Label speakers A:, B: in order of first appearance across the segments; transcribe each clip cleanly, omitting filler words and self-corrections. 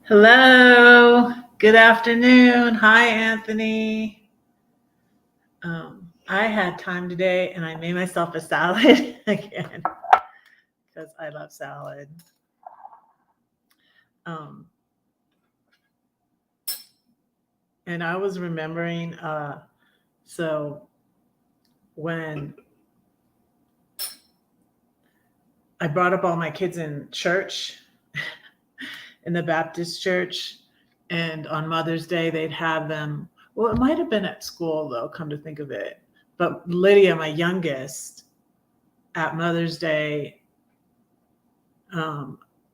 A: Hello. Good afternoon. Hi, Anthony. I had time today and I made myself a salad again because I love salad. Um, and I was remembering, so when I brought up all my kids in church, in the Baptist church, and on Mother's Day, they'd have them. Well, it might have been at school, though, come to think of it. But Lydia, my youngest, at Mother's Day,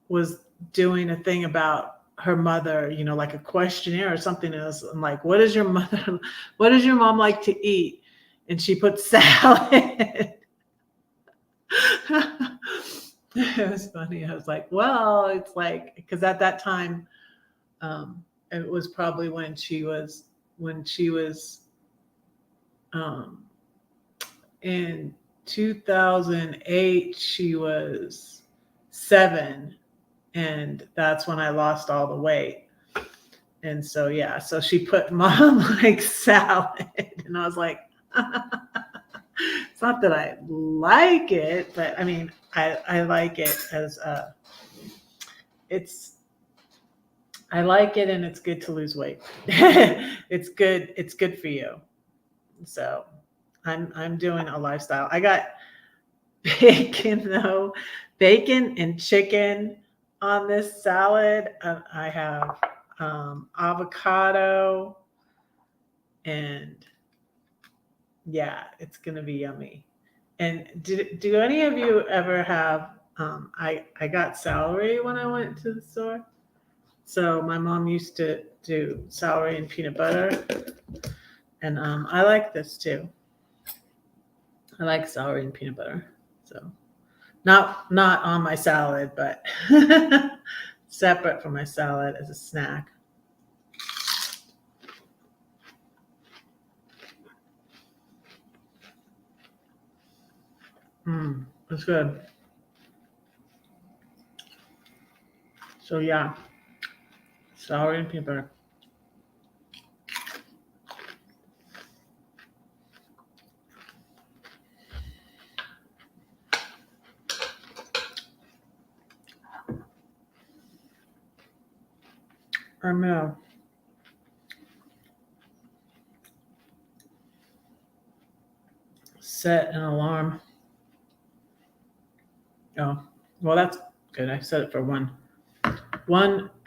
A: was doing a thing about her mother, like a questionnaire or something. And I'm like, what does your mom like to eat? And she put salad. It was funny. I was like, well, it's like, because at that time, it was probably when she was um, in 2008, she was 7, and that's when I lost all the weight. And so, yeah, so she put mom like salad, and I was like, it's not that I like it, but I mean, I like it as I like it, and it's good to lose weight. It's good for you. So I'm doing a lifestyle. I got bacon and chicken on this salad. I have avocado, and yeah, it's gonna be yummy. And do any of you ever have? I got celery when I went to the store. So my mom used to do celery and peanut butter, and I like this too. I like celery and peanut butter. So not on my salad, but separate from my salad as a snack. It's good. So yeah, celery and peanut butter. I'm gonna set an alarm. Oh, well, that's good. I set it for 1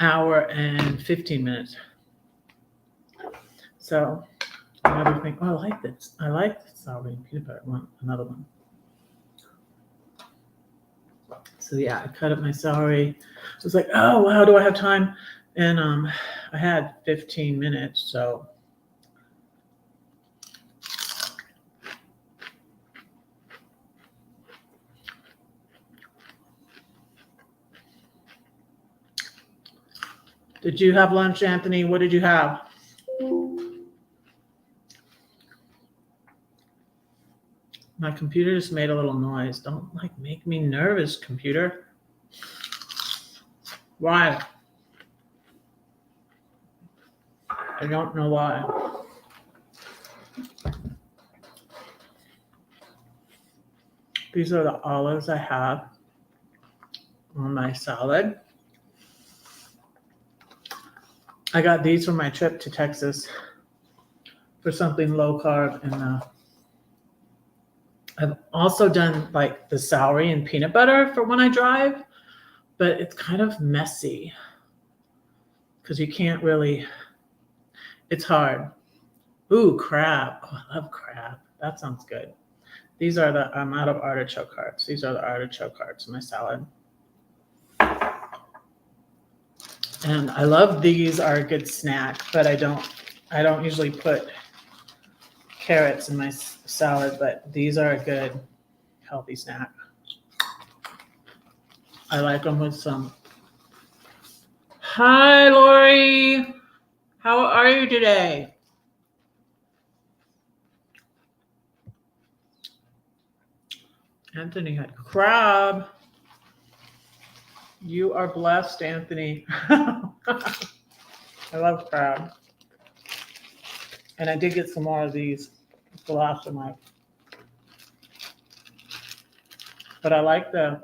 A: hour and 15 minutes. So another thing. Oh, I like this. I like the celery and peanut butter. Another one. So yeah, I cut up my celery. I was like, oh wow, do I have time? And I had 15 minutes, so did you have lunch, Anthony? What did you have? My computer just made a little noise. Don't make me nervous, computer. Why? I don't know why. These are the olives I have on my salad. I got these from my trip to Texas for something low carb, and I've also done like the celery and peanut butter for when I drive, but it's kind of messy because you can't really. It's hard. Ooh, crab. Oh, I love crab. That sounds good. These are I'm out of artichoke hearts. These are the artichoke hearts in my salad. And I love these are a good snack, but I don't usually put carrots in my salad, but these are a good healthy snack. I like them with some. Hi, Lori. How are you today? Anthony had crab. You are blessed, Anthony. I love crab. And I did get some more of these. It's the last of my. But I like the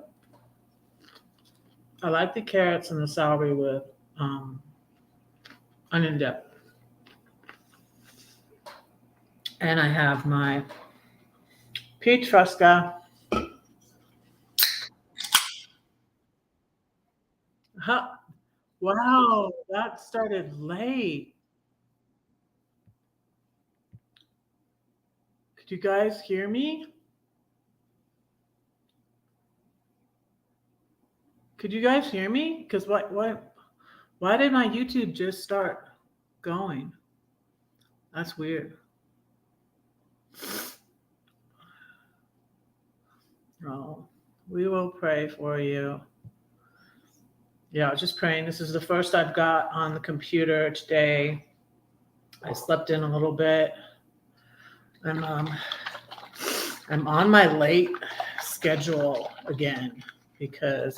A: carrots and the celery with onion dip. And I have my peach fresca. Huh. Wow, that started late. Could you guys hear me? Could you guys hear me? Because why did my YouTube just start going? That's weird. Oh, we will pray for you. Yeah, just praying. This is the first I've got on the computer today. I slept in a little bit. I'm on my late schedule again because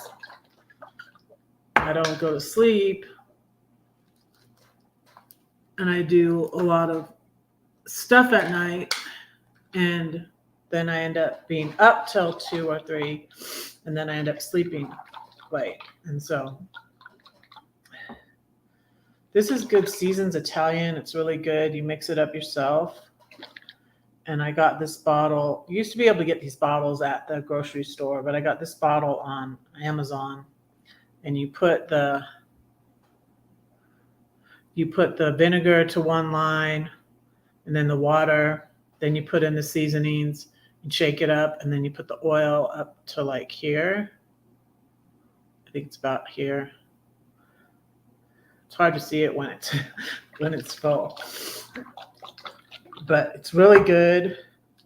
A: I don't go to sleep and I do a lot of stuff at night, and then I end up being up till 2 or 3, and then I end up sleeping late. And so this is Good Seasons Italian. It's really good. You mix it up yourself. And I got this bottle. You used to be able to get these bottles at the grocery store, but I got this bottle on Amazon. And you put the vinegar to one line, and then the water. Then you put in the seasonings and shake it up, and then you put the oil up to like here. I think it's about here. It's hard to see it when it's full. But it's really good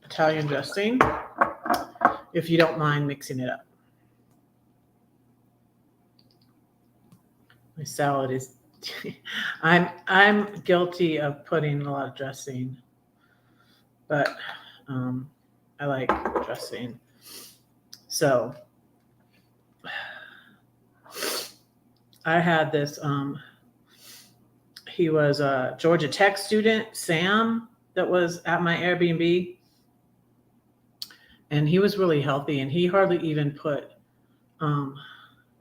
A: Italian dressing if you don't mind mixing it up. My salad is I'm guilty of putting a lot of dressing, but I like dressing. So I had this he was a Georgia Tech student, Sam, that was at my Airbnb, and he was really healthy, and he hardly even put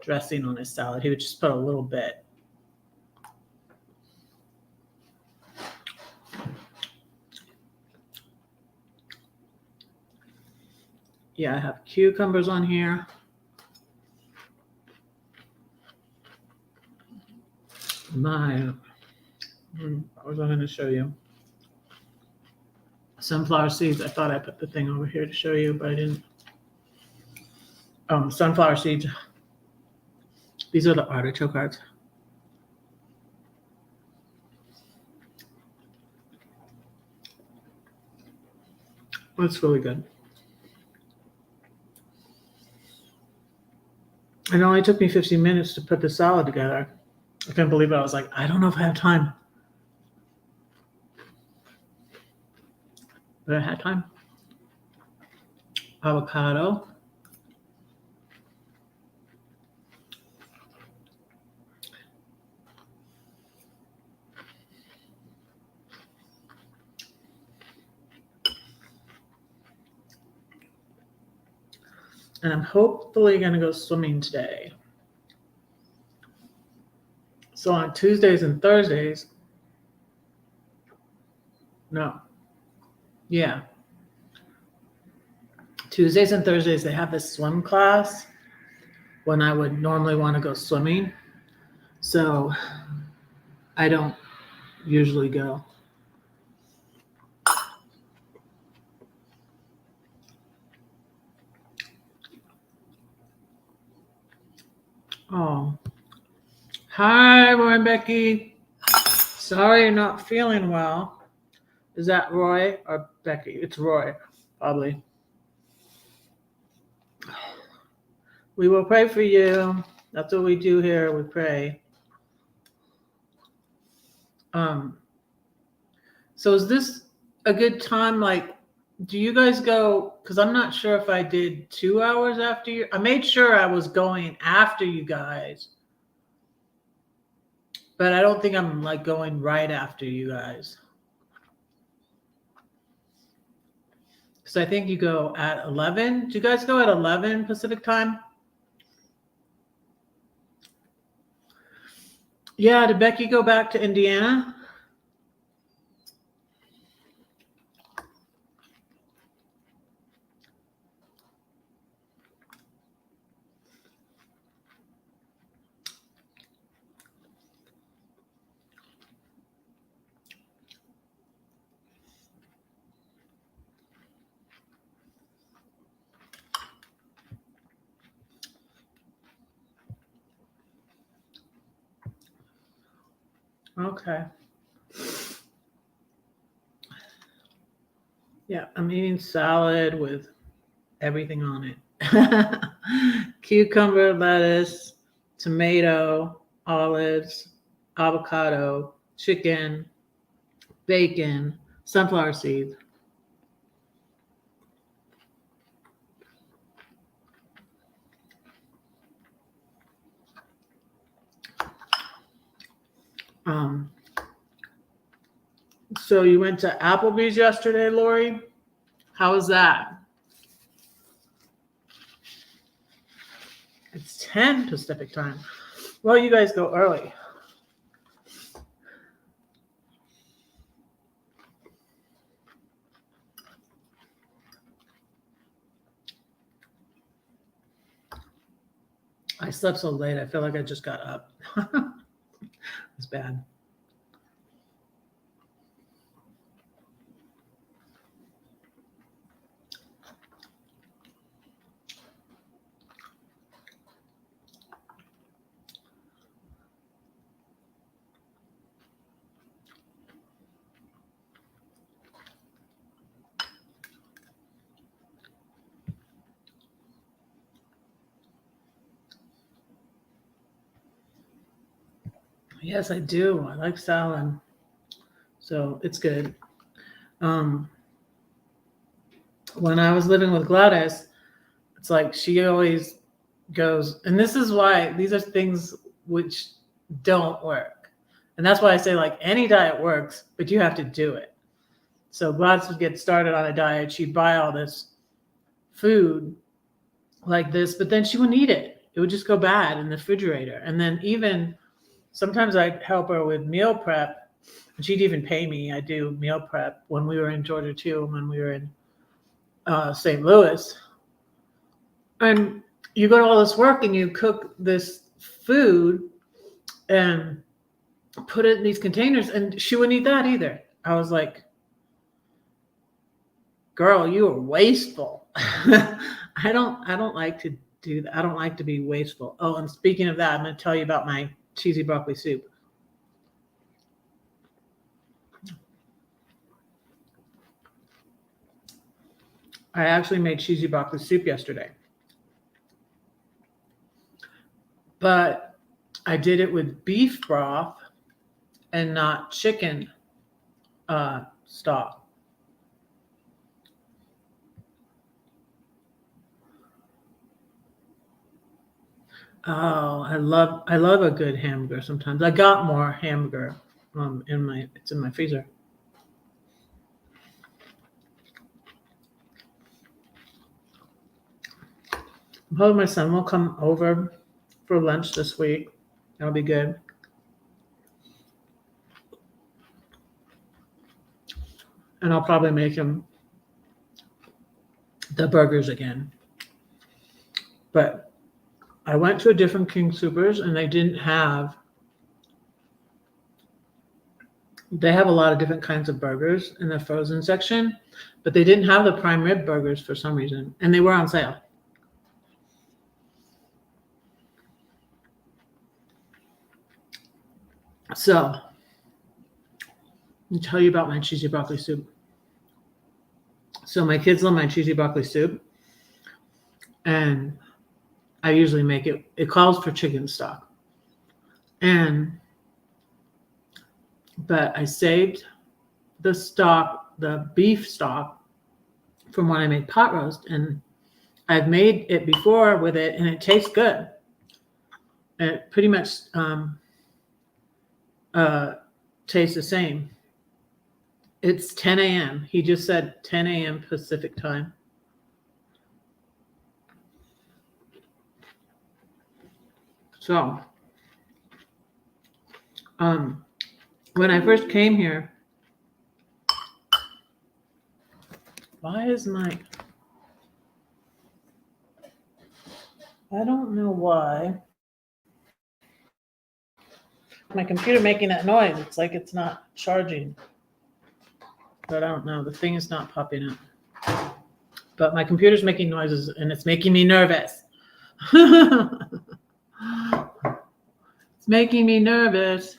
A: dressing on his salad. He would just put a little bit. Yeah, I have cucumbers on here. What was I going to show you? Sunflower seeds. I thought I put the thing over here to show you, but I didn't. Sunflower seeds. These are the artichoke hearts. That's really good. It only took me 15 minutes to put the salad together. I couldn't believe it. I was like, I don't know if I have time. But I had time. Avocado. And I'm hopefully going to go swimming today. So on Tuesdays and Thursdays, Tuesdays and Thursdays, they have this swim class when I would normally want to go swimming. So I don't usually go. Oh. Hi, Roy and Becky. Sorry you're not feeling well. Is that Roy or Becky? It's Roy, probably. We will pray for you. That's what we do here. We pray. So is this a good time? Like, Do you guys go? Because I'm not sure if I did 2 hours after you. I made sure I was going after you guys, but I don't think I'm like going right after you guys. Because I think you go at 11. Do you guys go at 11 Pacific time? Yeah. Did Becky go back to Indiana? Okay. Yeah, I'm eating salad with everything on it. Cucumber, lettuce, tomato, olives, avocado, chicken, bacon, sunflower seeds. Um, so you went to Applebee's yesterday, Lori? How was that? It's 10 Pacific time. Well, you guys go early. I slept so late. I feel like I just got up. It's bad. Yes, I do. I like salad. So it's good. When I was living with Gladys, it's like she always goes, and this is why these are things which don't work. And that's why I say like any diet works, but you have to do it. So Gladys would get started on a diet. She'd buy all this food like this, but then she wouldn't eat it. It would just go bad in the refrigerator. And then even sometimes I'd help her with meal prep, and she'd even pay me. I do meal prep when we were in Georgia too, when we were in St. Louis. And you go to all this work and you cook this food and put it in these containers, and she wouldn't eat that either. I was like, girl, you are wasteful. I don't like to do that. I don't like to be wasteful. Oh, and speaking of that, I'm going to tell you about my cheesy broccoli soup. I actually made cheesy broccoli soup yesterday, but I did it with beef broth and not chicken stock. Oh, I love a good hamburger sometimes. I got more hamburger it's in my freezer. Hopefully my son will come over for lunch this week. That'll be good. And I'll probably make him the burgers again. But I went to a different King Soopers and they have a lot of different kinds of burgers in the frozen section, but they didn't have the prime rib burgers for some reason, and they were on sale. So, let me tell you about my cheesy broccoli soup. So my kids love my cheesy broccoli soup, and I usually make it. It calls for chicken stock, but I saved the stock, the beef stock, from when I made pot roast, and I've made it before with it, and it tastes good. And it pretty much tastes the same. It's 10 a.m. He just said 10 a.m. Pacific time. So, when I first came here, why is I don't know why. My computer making that noise. It's like it's not charging. But I don't know. The thing is not popping up. But my computer's making noises and it's making me nervous. It's making me nervous.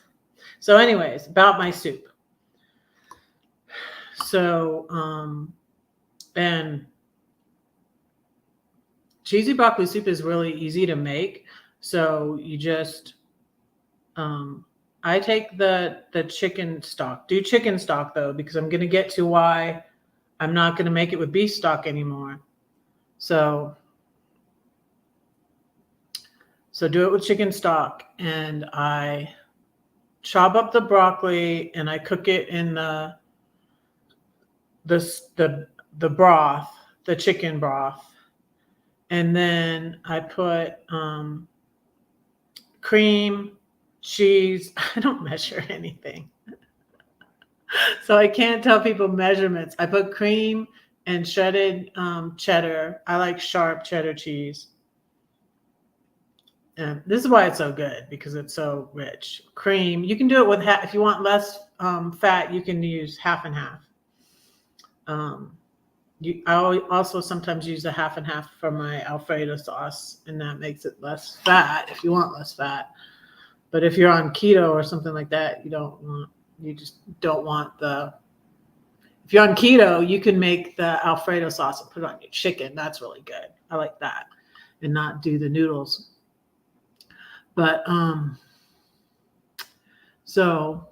A: So anyways, about my soup. So, and cheesy broccoli soup is really easy to make. So you just, I take the chicken stock. Do chicken stock though, because I'm going to get to why I'm not going to make it with beef stock anymore. So do it with chicken stock, and I chop up the broccoli and I cook it in the broth, the chicken broth. And then I put cream, cheese. I don't measure anything. So I can't tell people measurements. I put cream and shredded cheddar. I like sharp cheddar cheese. And this is why it's so good, because it's so rich. Cream, you can do it with if you want less fat, you can use half and half. I also sometimes use a half and half for my Alfredo sauce, and that makes it less fat if you want less fat. But if you're on keto or something like that, you just don't want if you're on keto, you can make the Alfredo sauce and put it on your chicken. That's really good. I like that, and not do the noodles. But so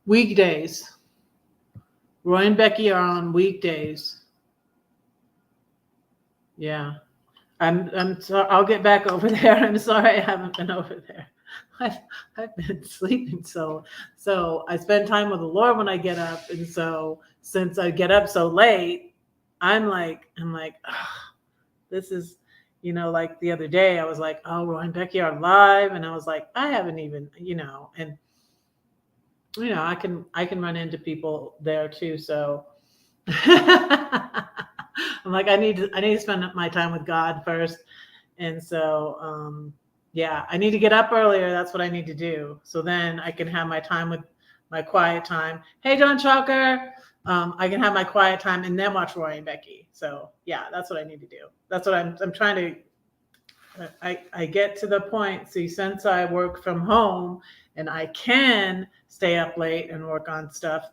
A: weekdays, Roy and Becky are on weekdays. Yeah. I'm sorry. I'll get back over there. I'm sorry I haven't been over there. I've been sleeping so I spend time with the Lord when I get up, and so since I get up so late, I'm like, this is, like the other day I was like, oh, Roy and Becky are live, and I was like, I haven't even, and I can run into people there too, so I'm like, I need to spend my time with God first. And so, yeah, I need to get up earlier. That's what I need to do. So then I can have my time with my quiet time. Hey, John Chalker. I can have my quiet time and then watch Roy and Becky. So yeah, that's what I need to do. That's what I'm trying to, I get to the point. See, since I work from home and I can stay up late and work on stuff,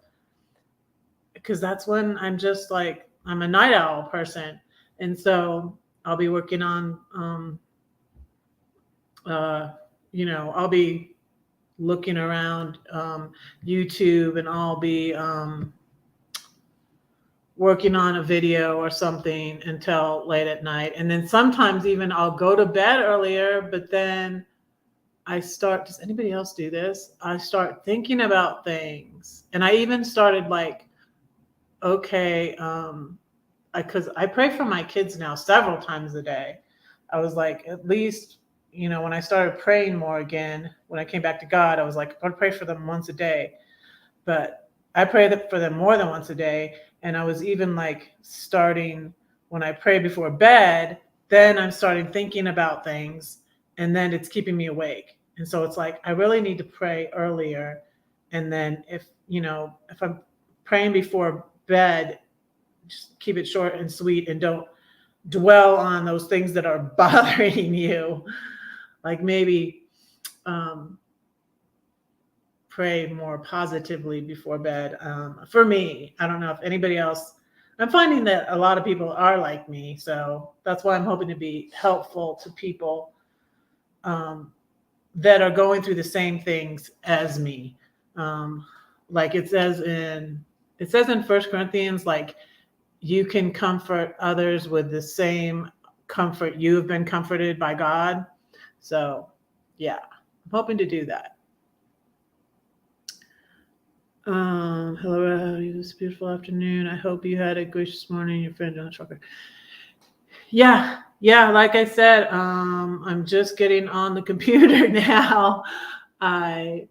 A: because that's when I'm just like, I'm a night owl person. And so I'll be working on, I'll be looking around YouTube, and I'll be working on a video or something until late at night. And then sometimes even I'll go to bed earlier, but then I start, does anybody else do this? I start thinking about things. And I even started like, okay, because I pray for my kids now several times a day. I was like, at least, when I started praying more again, when I came back to God, I was like, I'm going to pray for them once a day. But I pray for them more than once a day. And I was even like starting, when I pray before bed, then I'm starting thinking about things, and then it's keeping me awake. And so it's like, I really need to pray earlier. And then if I'm praying before bed, just keep it short and sweet, and don't dwell on those things that are bothering you. Like maybe pray more positively before bed. For me, I don't know if anybody else, I'm finding that a lot of people are like me. So that's why I'm hoping to be helpful to people that are going through the same things as me. Like it says in 1 Corinthians, like, you can comfort others with the same comfort you have been comforted by God. So, yeah, I'm hoping to do that. Hello, this beautiful afternoon. I hope you had a gracious morning. Your friend on the trucker. Yeah, like I said, I'm just getting on the computer now. I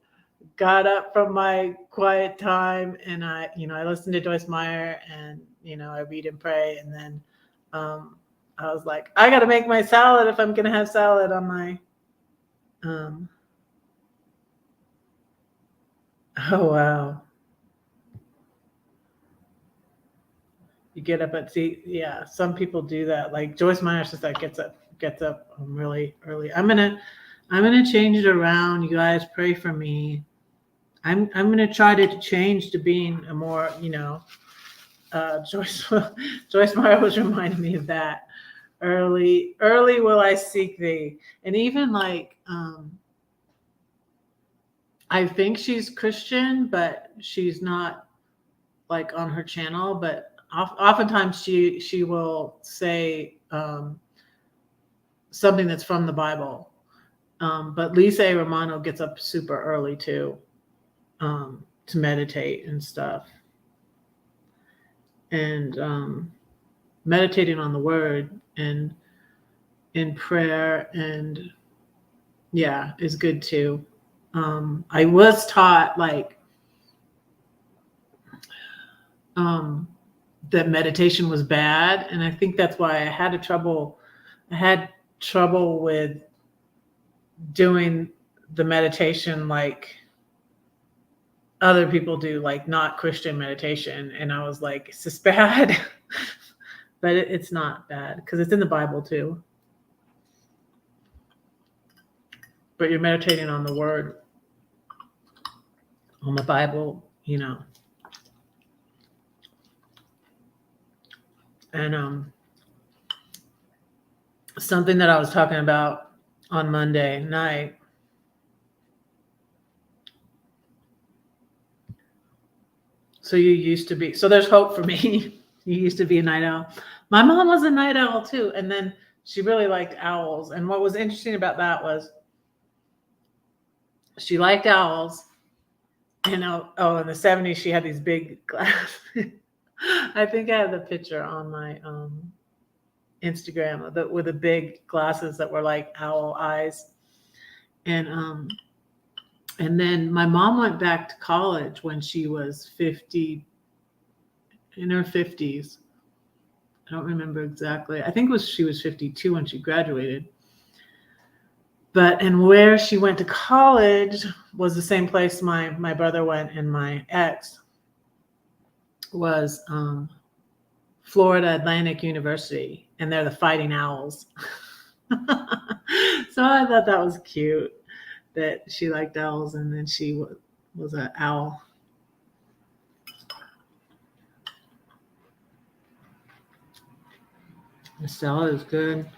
A: got up from my quiet time and I listened to Joyce Meyer and, I read and pray. And then I was like, I got to make my salad if I'm going to have salad on my, oh, wow. You get up at yeah, some people do that. Like Joyce Meyer says that gets up really early. I'm gonna change it around. You guys pray for me. I'm gonna try to change to being a more, Joyce Meyer was reminding me of that. Early will I seek thee. And even like I think she's Christian, but she's not like on her channel, but oftentimes she will say something that's from the Bible. But Lisa Romano gets up super early too, to meditate and stuff. And meditating on the word and in prayer and yeah, is good too. I was taught like that meditation was bad, and I think that's why I had trouble with doing the meditation like other people do, like not Christian meditation. And I was like, is this bad? But it's not bad because it's in the Bible too. But you're meditating on the word, on the Bible, And something that I was talking about on Monday night. So you used to be, so there's hope for me. You used to be a night owl. My mom was a night owl too. And then she really liked owls. And what was interesting about that was she liked owls. And in the 70s, she had these big glasses. I think I have the picture on my Instagram with the big glasses that were like owl eyes. And then my mom went back to college when she was 50, in her 50s. I don't remember exactly. I think she was 52 when she graduated. And where she went to college was the same place my brother went, and my ex was Florida Atlantic University, and they're the Fighting Owls. So I thought that was cute that she liked owls, and then she was an owl. The salad is good.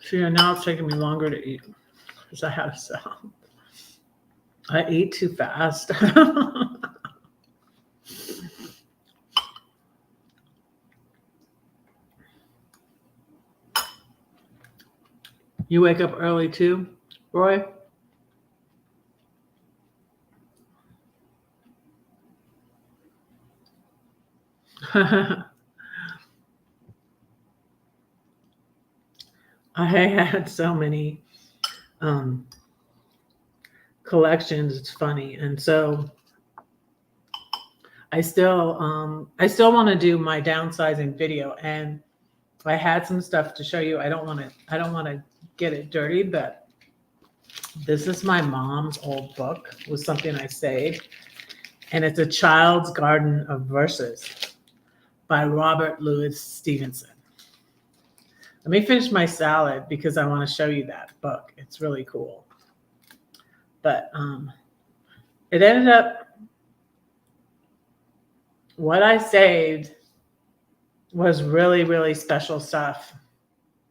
A: See, now it's taking me longer to eat because I have salad. I eat too fast. You wake up early too, Roy? I had so many collections. It's funny. And so I still want to do my downsizing video, and I had some stuff to show you. I don't want to get it dirty, but this is my mom's old book with something I saved, and it's A Child's Garden of Verses by Robert Louis Stevenson. Let me finish my salad because I want to show you that book. It's really cool. But it ended up, what I saved was really, really special stuff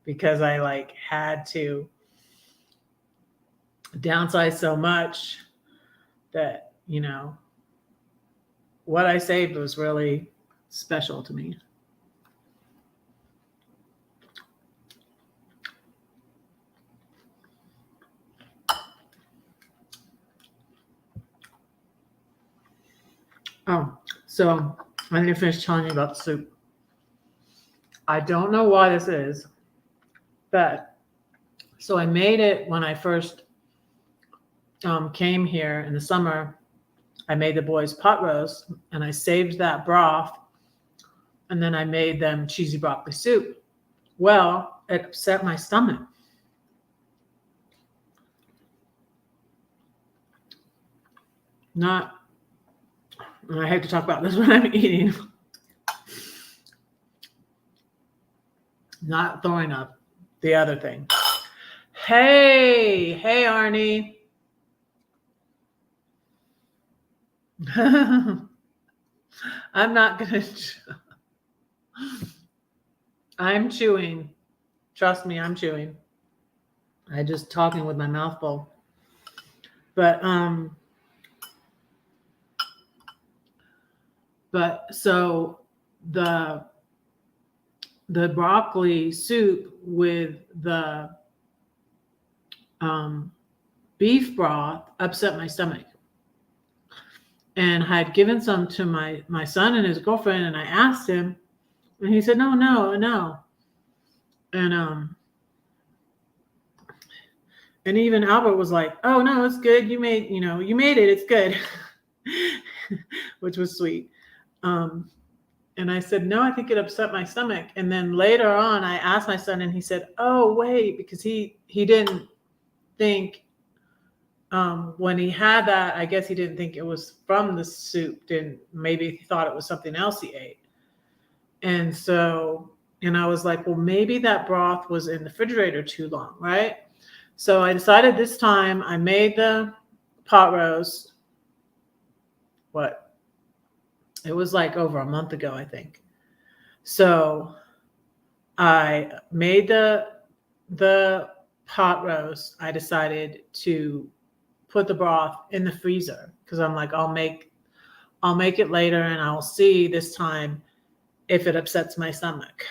A: because I like had to downsize so much that, you know, what I saved was really special to me. Oh, so I need to finish telling you about the soup. I don't know why this is, but so I made it when I first came here in the summer. I made the boys pot roast and I saved that broth, and then I made them cheesy broccoli soup. Well, it upset my stomach. Not, and I hate to talk about this when I'm eating. Not throwing up. The other thing. Hey, Arnie. I'm not gonna. I'm chewing. Trust me, I'm chewing. I just talking with my mouth full. But so the broccoli soup with the beef broth upset my stomach. And I had given some to my son and his girlfriend, and I asked him, and he said, no. And even Albert was like, oh no, it's good. You made it, it's good. Which was sweet. And I said, no, I think it upset my stomach. And then later on, I asked my son, and he said, oh, wait, because he didn't think, when he had that, I guess he didn't think it was from the soup. Maybe he thought it was something else he ate. And so, and I was like, well, maybe that broth was in the refrigerator too long, right? So I decided this time I made the pot roast. It was like over a month ago, I think. So I made the pot roast. I decided to put the broth in the freezer because I'm like, I'll make it later and I'll see this time if it upsets my stomach.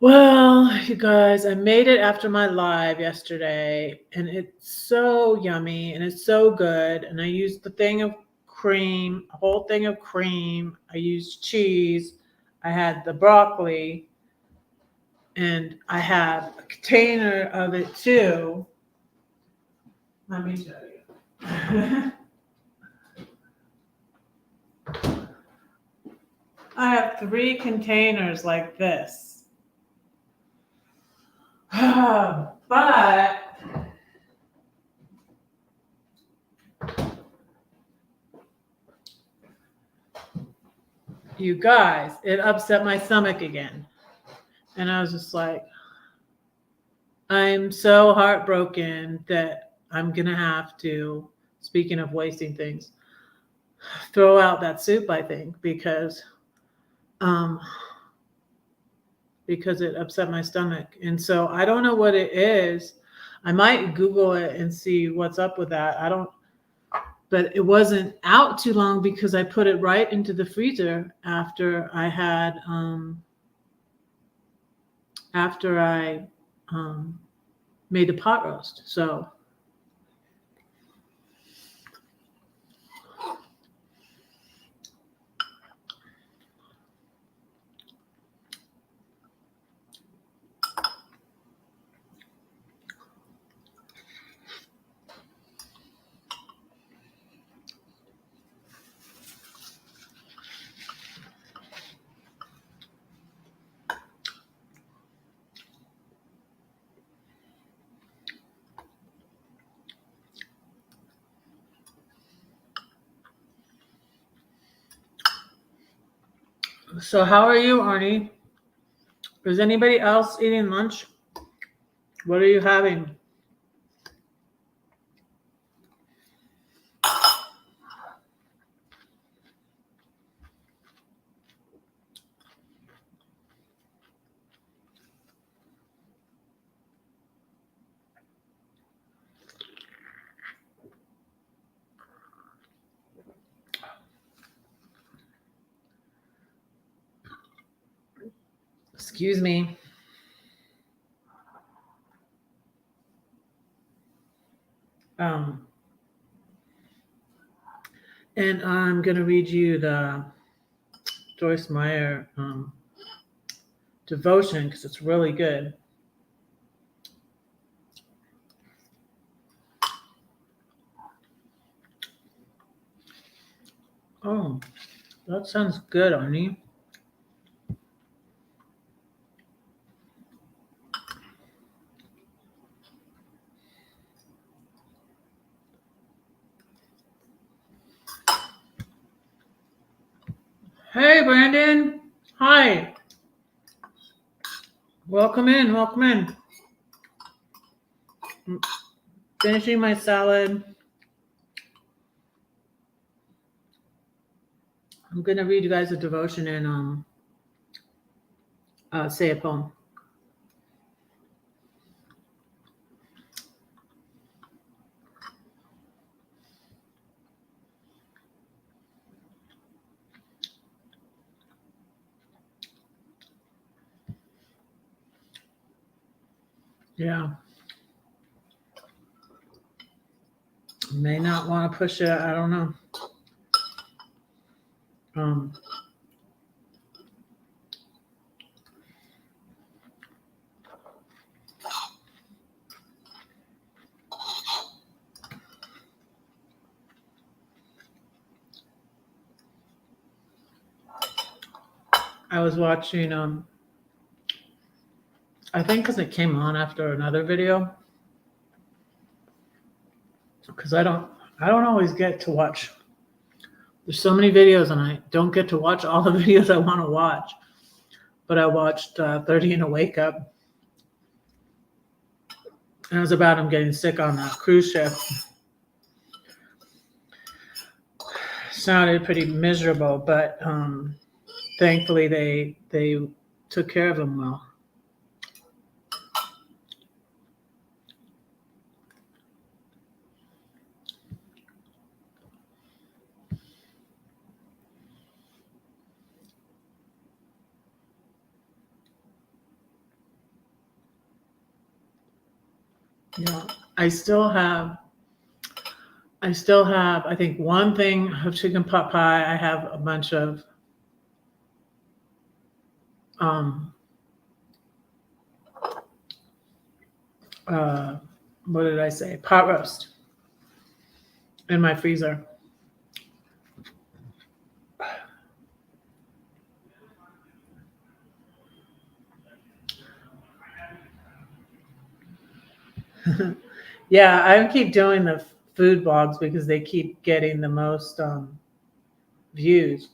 A: Well, you guys, I made it after my live yesterday, and it's so yummy and it's so good. And I used a whole thing of cream. I used cheese. I had the broccoli, and I have a container of it too. Let me show you. I have 3 containers like this. But you guys, it upset my stomach again. And I was just like, I'm so heartbroken that I'm going to have to, speaking of wasting things, throw out that soup, I think, because it upset my stomach. And so I don't know what it is. I might Google it and see what's up with that. But it wasn't out too long because I put it right into the freezer after I had, made the pot roast. So how are you, Arnie? Is anybody else eating lunch? What are you having? Excuse me. And I'm going to read you the Joyce Meyer devotion because it's really good. Oh, that sounds good, Arnie. Hey, Brandon. Hi. Welcome in. Welcome in. I'm finishing my salad. I'm going to read you guys a devotion and say a poem. Yeah. May not want to push it. I don't know. I was watching I think because it came on after another video. Because I don't always get to watch. There's so many videos and I don't get to watch all the videos I want to watch. But I watched 30 and a Wake Up. And it was about him getting sick on a cruise ship. Sounded pretty miserable, but thankfully they took care of him well. Yeah, I still have, I think, one thing of chicken pot pie. I have a bunch of what did I say? Pot roast in my freezer. Yeah, I keep doing the food blogs because they keep getting the most views.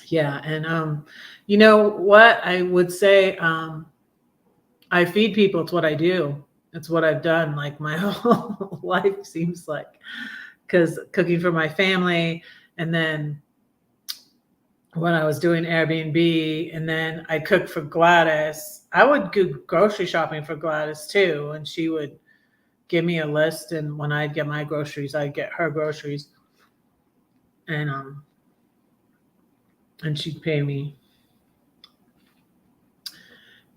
A: Yeah, and you know what I would say, I feed people. It's what I do. It's what I've done like my whole life seems like, because cooking for my family, and then when I was doing Airbnb, and then I cooked for Gladys. I would go grocery shopping for Gladys too, and she would give me a list, and when I'd get my groceries, I'd get her groceries, and she'd pay me.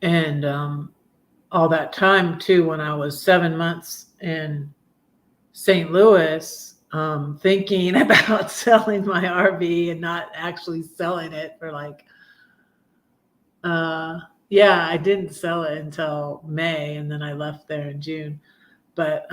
A: And all that time too, when I was 7 months in St. Louis, thinking about selling my RV and not actually selling it for like, yeah, I didn't sell it until May, and then I left there in June. But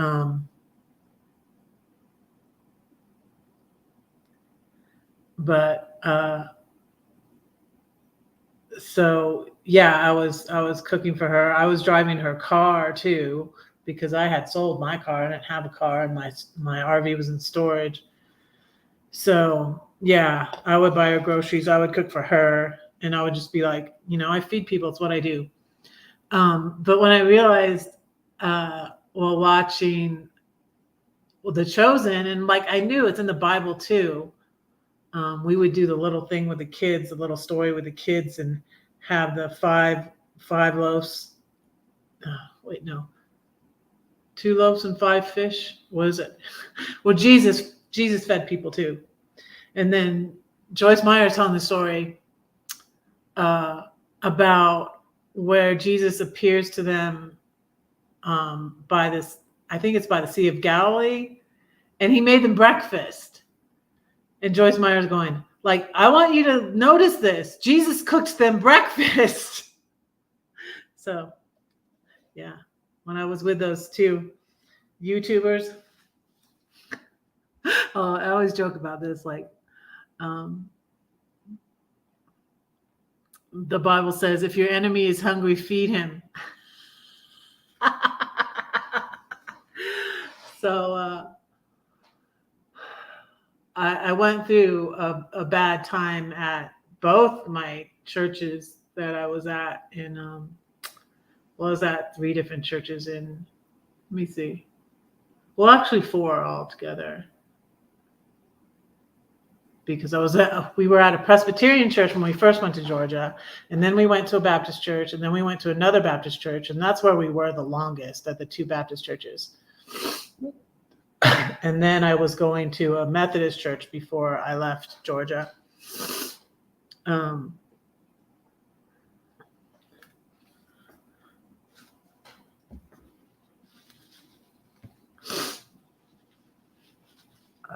A: so yeah, I was cooking for her. I was driving her car too because I had sold my car. I didn't have a car, and my RV was in storage. So yeah, I would buy her groceries. I would cook for her, and I would just be like, I feed people. It's what I do. But when I realized, while watching The Chosen, and like I knew it's in the Bible too. We would do the little thing with the kids, the little story with the kids, and have the five loaves. Wait, no, 2 loaves and 5 fish. What is it? Well, Jesus fed people too. And then Joyce Meyer telling the story about where Jesus appears to them by this, I think it's by the Sea of Galilee, and he made them breakfast. And Joyce Meyer's going, like, I want you to notice this. Jesus cooked them breakfast. So, yeah, when I was with those 2 YouTubers, I always joke about this, like, the Bible says, if your enemy is hungry, feed him. So I went through a bad time at both my churches that I was at in, well, I was at 3 different churches in, let me see. Well, actually 4 altogether. Because we were at a Presbyterian church when we first went to Georgia, and then we went to a Baptist church, and then we went to another Baptist church, and that's where we were the longest, at the 2 Baptist churches. And then I was going to a Methodist church before I left Georgia.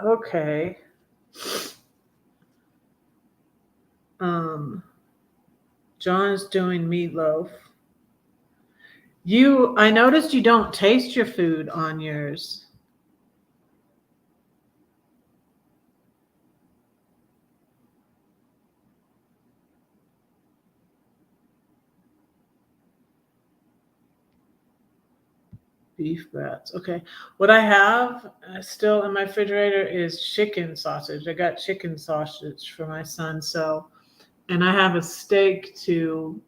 A: Okay. John's doing meatloaf. I noticed you don't taste your food on yours. Beef brats. Okay. What I have still in my refrigerator is chicken sausage. I got chicken sausage for my son. And I have a steak to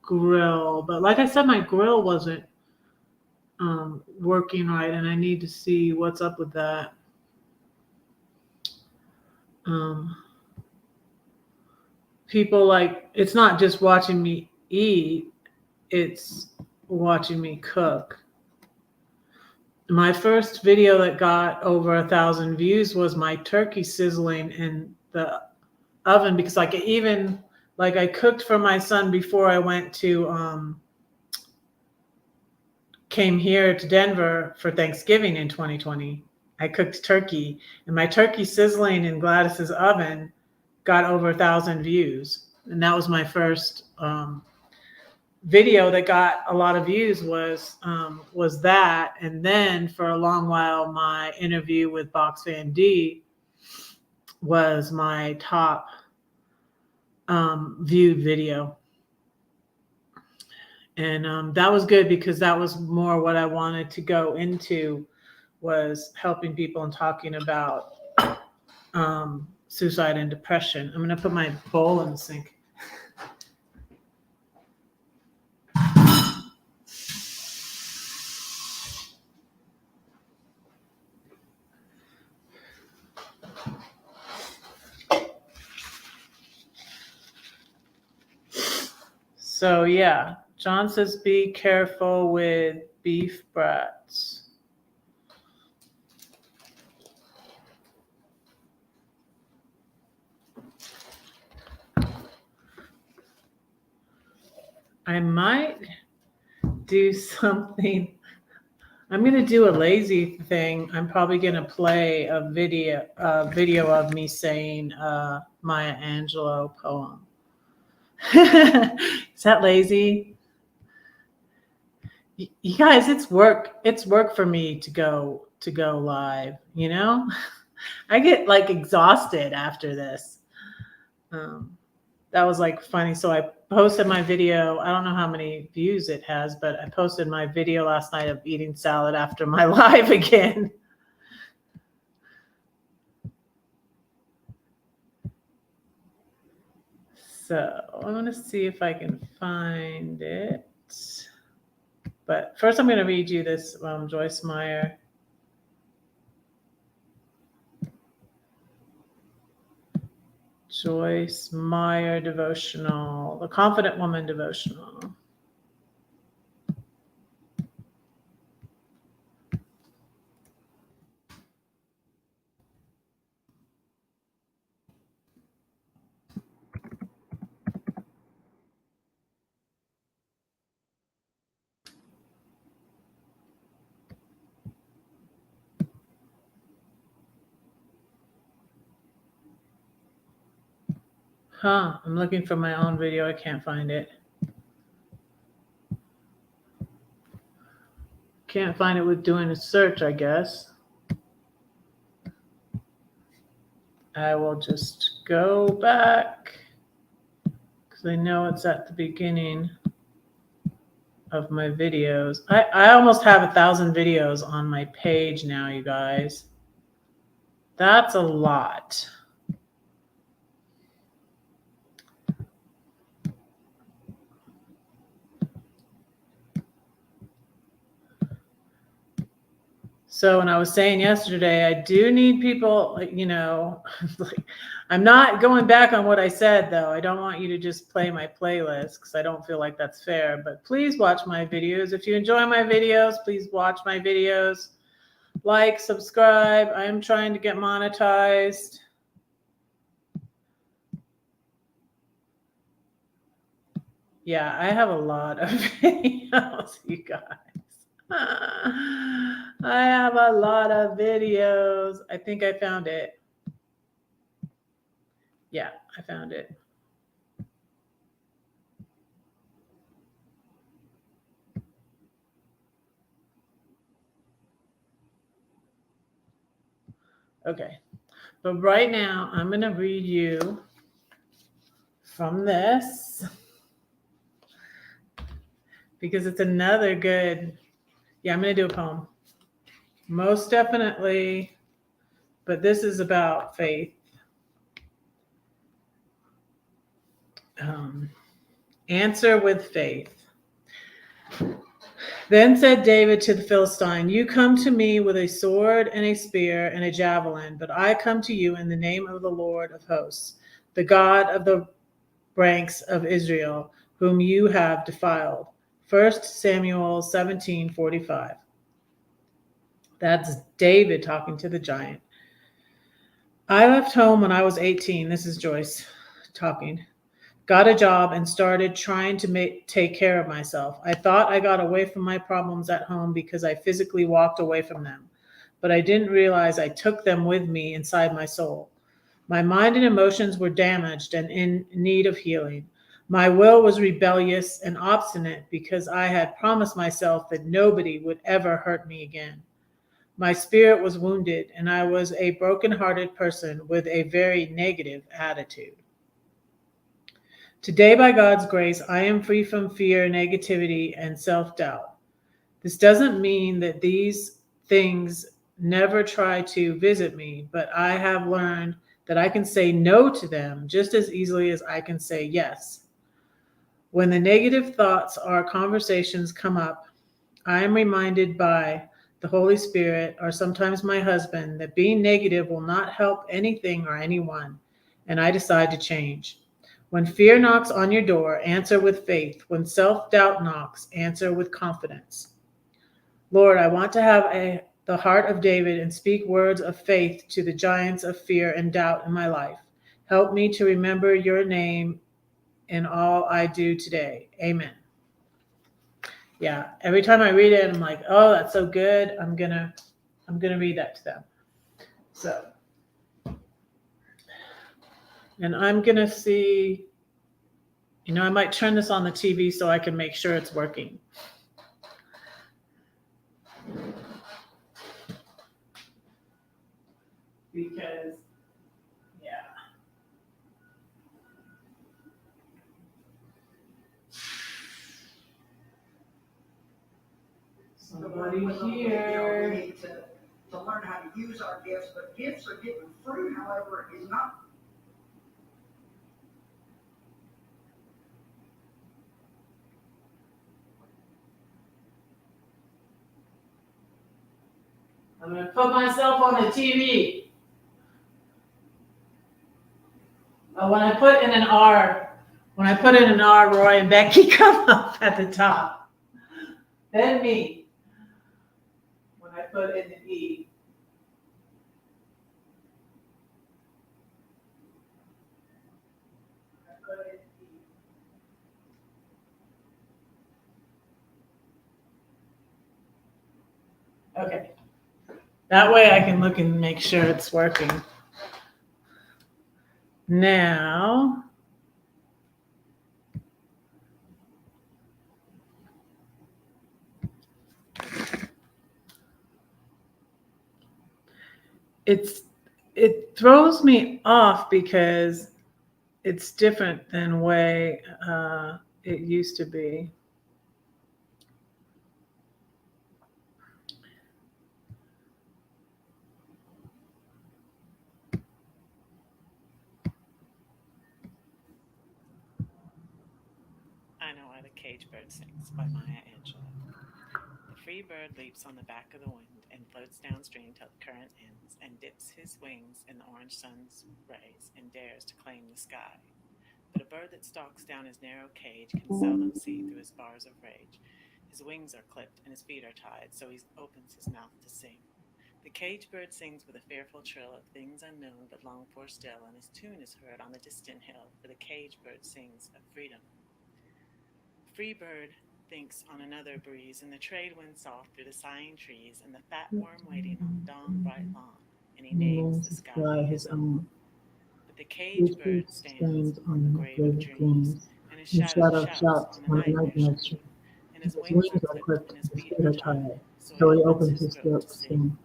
A: grill. But like I said, my grill wasn't working right, and I need to see what's up with that. People like, it's not just watching me eat, it's watching me cook. My first video that got over 1,000 views was my turkey sizzling in the oven, because I cooked for my son before I went to came here to Denver for Thanksgiving in 2020. I cooked turkey, and my turkey sizzling in Gladys's oven got over 1,000 views, and that was my first video that got a lot of views. Was that, and then for a long while my interview with Box Van D was my top viewed video, and that was good because that was more what I wanted to go into, was helping people and talking about suicide and depression. I'm going to put my bowl in the sink. So yeah, John says be careful with beef brats. I might do something. I'm going to do a lazy thing. I'm probably going to play a video of me saying Maya Angelou poem. Is that lazy? You guys, it's work. It's work for me to go live, you know? I get like exhausted after this. That was like funny. So I posted my video. I don't know how many views it has, but I posted my video last night of eating salad after my live again. So I want to see if I can find it. But first I'm going to read you this Joyce Meyer. Joyce Meyer devotional, the Confident Woman devotional. I'm looking for my own video. I can't find it. Can't find it with doing a search, I guess. I will just go back because I know it's at the beginning of my videos. I almost have 1,000 videos on my page now, you guys. That's a lot. So when I was saying yesterday, I do need people, you know, I'm not going back on what I said, though. I don't want you to just play my playlist because I don't feel like that's fair. But please watch my videos. If you enjoy my videos, please watch my videos. Like, subscribe. I am trying to get monetized. Yeah, I have a lot of videos, you guys. I have a lot of videos. I think I found it. Yeah, I found it. Okay, but right now I'm going to read you from this because it's another good, yeah, I'm going to do a poem. Most definitely, but this is about faith. Answer with faith. Then said David to the Philistine, you come to me with a sword and a spear and a javelin, but I come to you in the name of the Lord of hosts, the God of the ranks of Israel, whom you have defiled. 1 Samuel 17:45. That's David talking to the giant. I left home when I was 18. This is Joyce talking. Got a job and started trying to take care of myself. I thought I got away from my problems at home because I physically walked away from them, but I didn't realize I took them with me inside my soul. My mind and emotions were damaged and in need of healing. My will was rebellious and obstinate because I had promised myself that nobody would ever hurt me again. My spirit was wounded, and I was a broken-hearted person with a very negative attitude. Today, by God's grace, I am free from fear, negativity, and self-doubt. This doesn't mean that these things never try to visit me, but I have learned that I can say no to them just as easily as I can say yes. When the negative thoughts or conversations come up, I am reminded by the Holy Spirit, or sometimes my husband, that being negative will not help anything or anyone, and I decide to change. When fear knocks on your door, answer with faith. When self-doubt knocks, answer with confidence. Lord, I want to have the heart of David and speak words of faith to the giants of fear and doubt in my life. Help me to remember your name in all I do today. Amen. Yeah, every time I read it, I'm like, oh, that's so good. I'm gonna read that to them. So, and I'm gonna see, I might turn this on the TV so I can make sure it's working. Because, yeah. Somebody here.
B: We need to learn how to use our gifts, but gifts are given. Fruit, however, is not.
A: I'm going to put myself on the TV. Oh, when I put in an R, Roy and Becky come up at the top. Then me. When I put in an E. Okay. That way I can look and make sure it's working. Now, it throws me off because it's different than way it used to be.
C: I Know Why the Cage Bird Sings by Maya Angelou. The free bird leaps on the back of the wind and floats downstream till the current ends, and dips his wings in the orange sun's rays and dares to claim the sky. But a bird that stalks down his narrow cage can seldom see through his bars of rage. His wings are clipped and his feet are tied, so he opens his mouth to sing. The cage bird sings with a fearful trill of things unknown but longed for still, and his tune is heard on the distant hill, for the cage bird sings of freedom. Free bird thinks on another breeze, and the trade winds soft through the sighing trees, and the fat worm waiting on the dawn bright lawn, and he names the sky his own. But the cage bird stands on the grave of dreams, and his shadow shouts on the nightmare stream, and his wings are clipped and his feet are tied, so he opens his throat to sing.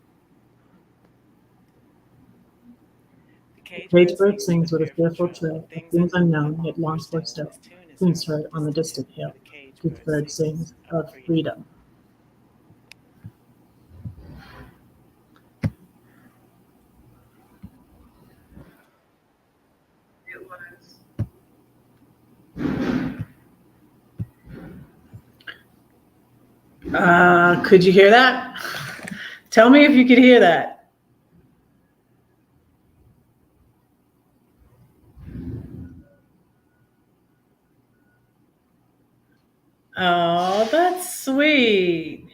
C: The cage bird sings with a fearful trill of things unknown yet longed for still. Tunes heard on the distant hill. The bird sings of freedom.
A: Could you hear that? Tell me if you could hear that. Oh, that's sweet.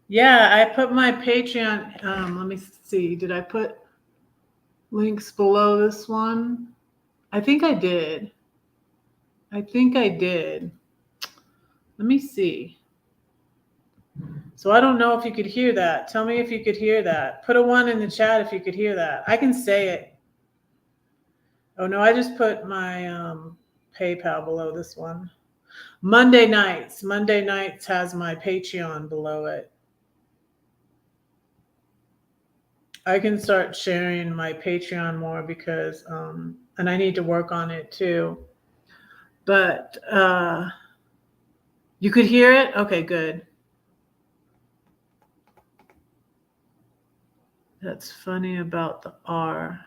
A: Yeah, I put my Patreon. Let me see. Did I put links below this one? I think I did. Let me see. So I don't know if you could hear that. Tell me if you could hear that. Put a 1 in the chat if you could hear that. I can say it. Oh no, I just put my PayPal below this one. Monday nights has my Patreon below it. I can start sharing my Patreon more because, and I need to work on it too. But you could hear it? Okay, good. That's funny about the R.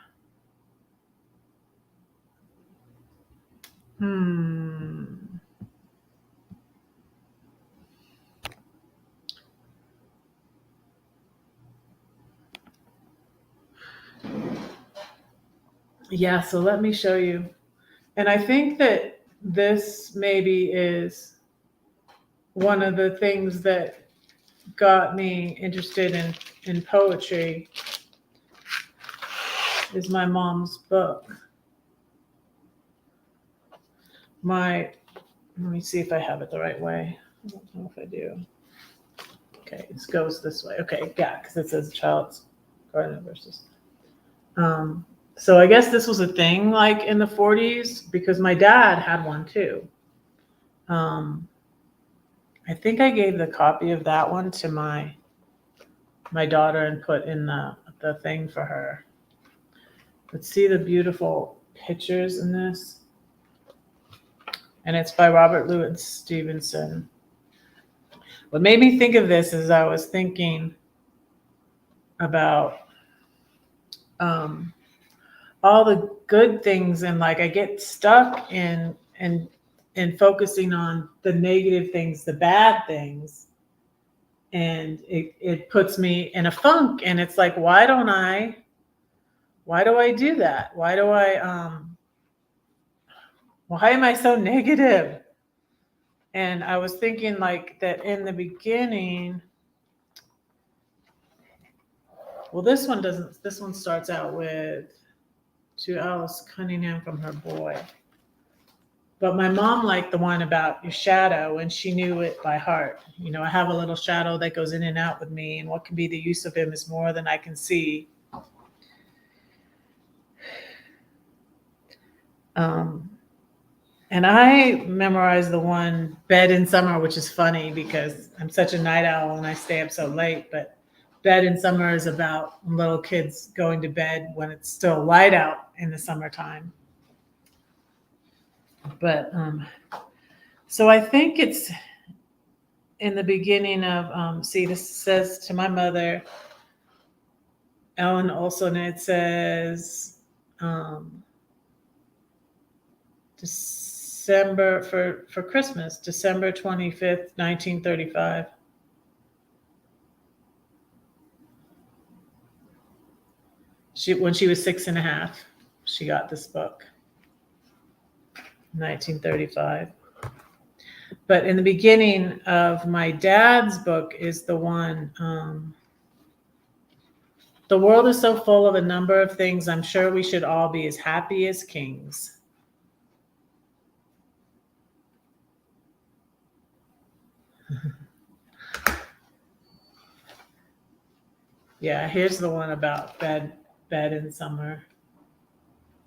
A: Yeah, so let me show you. And I think that this maybe is one of the things that got me interested in poetry is my mom's book. Let me see if I have it the right way. I don't know if I do. Okay, it goes this way. Okay, yeah, because it says Child's Garden versus. So I guess this was a thing like in the 40s because my dad had one too. I think I gave the copy of that one to my daughter and put in the thing for her. But see the beautiful pictures in this? And it's by Robert Louis Stevenson. What made me think of this is I was thinking about all the good things, and like I get stuck in focusing on the negative things, the bad things, and it puts me in a funk. And it's like, why do I do that? Why am I so negative? And I was thinking like that in the beginning. Well, this one starts out with to Alice Cunningham from her boy. But my mom liked the one about your shadow, and she knew it by heart. You know, I have a little shadow that goes in and out with me, and what can be the use of him is more than I can see. And I memorized the one Bed in Summer, which is funny because I'm such a night owl and I stay up so late. But Bed in Summer is about little kids going to bed when it's still light out in the summertime. But so I think it's in the beginning of, see, this says to my mother, Ellen Olson, it says December for Christmas, December 25th, 1935. When she was 6.5, she got this book, 1935. But in the beginning of my dad's book is the one, the world is so full of a number of things. I'm sure we should all be as happy as kings. Yeah, here's the one about bed in summer.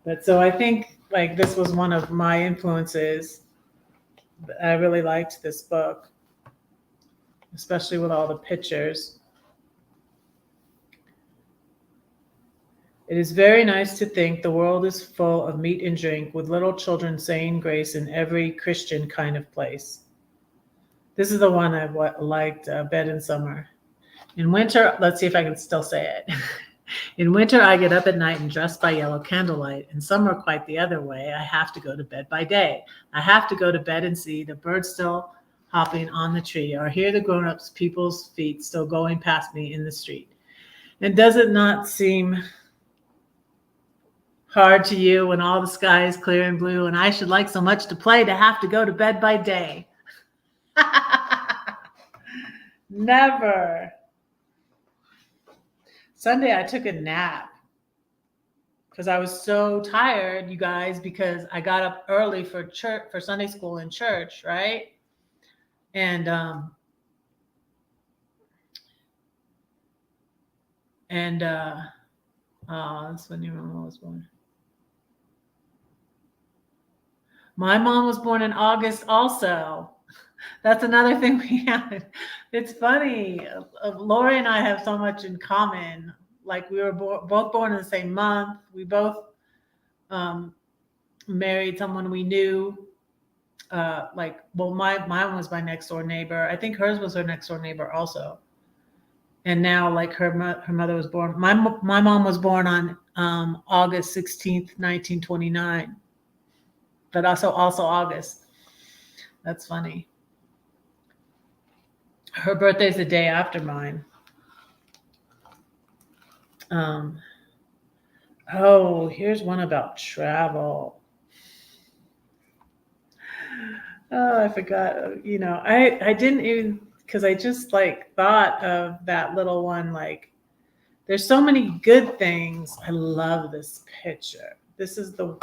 A: But so I think like this was one of my influences. I really liked this book, especially with all the pictures. It is very nice to think the world is full of meat and drink, with little children saying grace in every Christian kind of place. This is the one I liked, Bed in Summer. In winter, let's see if I can still say it. In winter, I get up at night and dress by yellow candlelight. In summer, quite the other way. I have to go to bed by day. I have to go to bed and see the birds still hopping on the tree, or hear the grown-ups people's feet still going past me in the street. And does it not seem hard to you when all the sky is clear and blue, and I should like so much to play to have to go to bed by day? Never. Sunday, I took a nap because I was so tired, you guys, because I got up early for church, for Sunday school in church, right? And that's when your mom was born. My mom was born in August also. That's another thing we have. It's funny. Lori and I have so much in common. Like we were both born in the same month. We both married someone we knew. Mine was my next door neighbor. I think hers was her next door neighbor also. And now, like her mother was born. My mom was born on August 16th, 1929. But also August. That's funny. Her birthday's the day after mine. Here's one about travel. Oh, I forgot. I didn't even, because I just like thought of that little one. Like, there's so many good things. I love this picture. This is the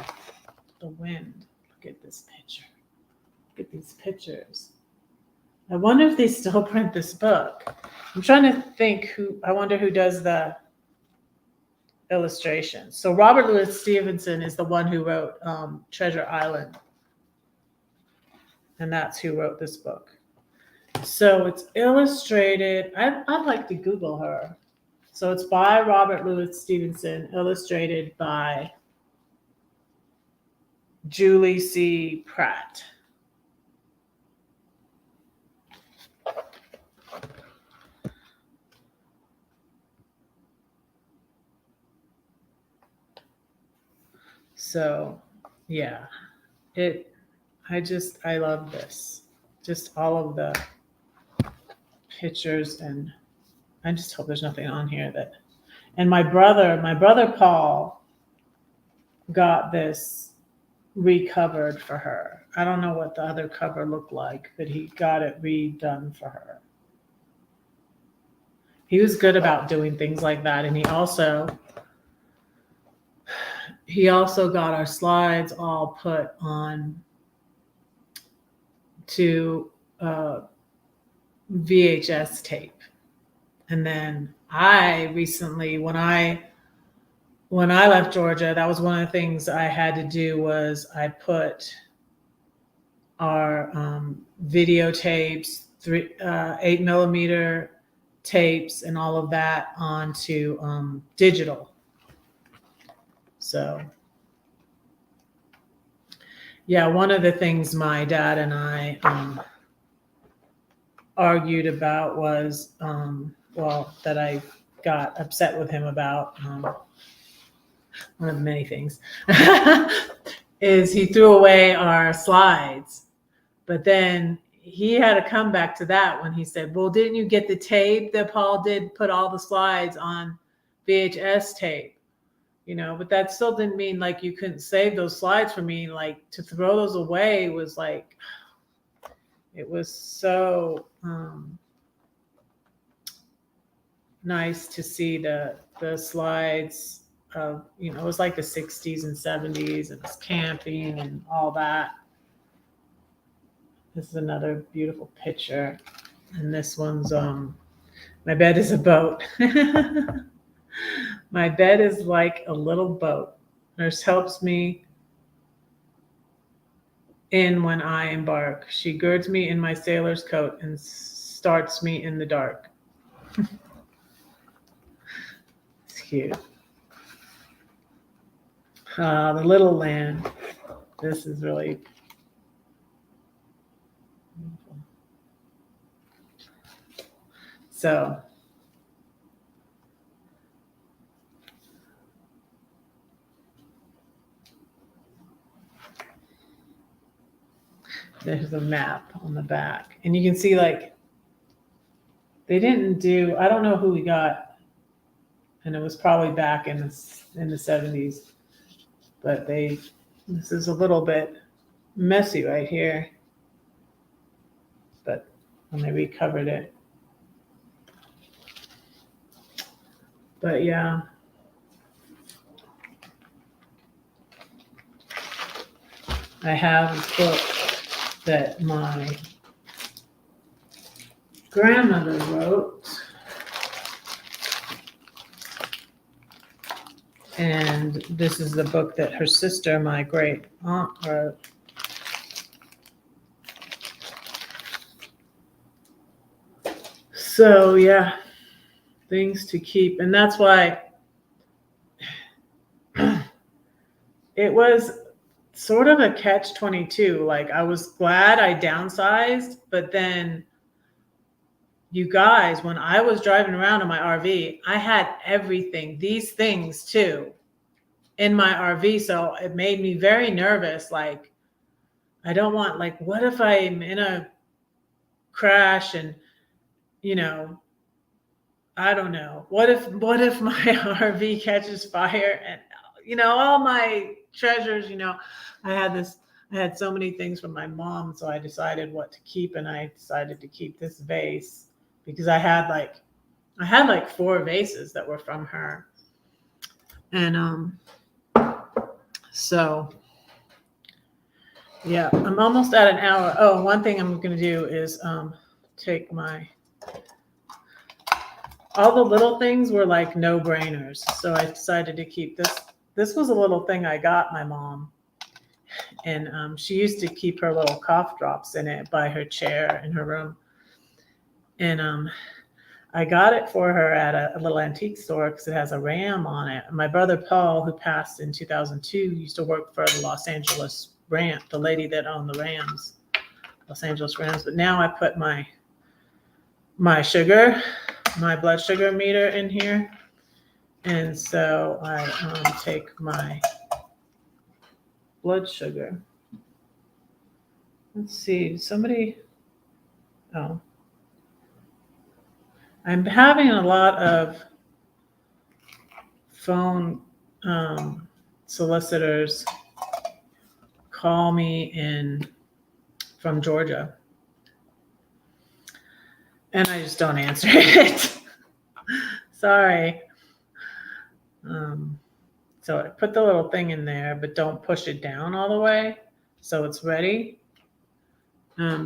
A: wind. Look at this picture. Look at these pictures. I wonder if they still print this book. I'm trying to think I wonder who does the illustrations. So Robert Louis Stevenson is the one who wrote Treasure Island. And that's who wrote this book. So it's illustrated. I'd like to Google her. So it's by Robert Louis Stevenson, illustrated by Julie C. Pratt. So, yeah, I love this. Just all of the pictures, and I just hope there's nothing on here and my brother Paul got this recovered for her. I don't know what the other cover looked like, but he got it redone for her. He was good about doing things like that. And he also got our slides all put on to VHS tape. And then I recently, when I left Georgia, that was one of the things I had to do was I put our videotapes, 8mm tapes and all of that onto digital. So yeah, one of the things my dad and I argued about was, that I got upset with him about, one of the many things, is he threw away our slides. But then he had a comeback to that when he said, well, didn't you get the tape that Paul did put all the slides on VHS tape? You know, but that still didn't mean like you couldn't save those slides for me. Like to throw those away was like, it was so nice to see the slides of, you know, it was like the 60s and 70s and it's camping and all that. This is another beautiful picture. And this one's my bed is a boat. My bed is like a little boat. Nurse helps me in when I embark. She girds me in my sailor's coat and starts me in the dark. It's cute. The little land. This is really beautiful. So there's a map on the back. And you can see like they didn't do, I don't know who we got, and it was probably back in the 70s, but this is a little bit messy right here, but when they recovered it. But yeah. I have this book that my grandmother wrote, and this is the book that her sister, my great aunt, wrote. So yeah, things to keep, and that's why it was sort of a catch-22. Like I was glad I downsized, but then you guys, when I was driving around in my RV, I had everything, these things too, in my RV. So it made me very nervous. Like, I don't want, like, what if I'm in a crash and, you know, I don't know. What if my RV catches fire and, you know, all my treasures, you know, I had so many things from my mom. So I decided what to keep, and I decided to keep this vase because I had like 4 vases that were from her. And so yeah, I'm almost at an hour. Oh, one thing I'm going to do is take all the little things were like no-brainers. So I decided to keep this. This was a little thing I got my mom. And she used to keep her little cough drops in it by her chair in her room. And I got it for her at a little antique store because it has a ram on it. My brother Paul, who passed in 2002, used to work for the Los Angeles Rams, the lady that owned the Rams, Los Angeles Rams. But now I put my sugar, my blood sugar meter in here. And so I take my blood sugar. Let's see, I'm having a lot of phone solicitors call me from Georgia. And I just don't answer it. Sorry. So I put the little thing in there, but don't push it down all the way so it's ready.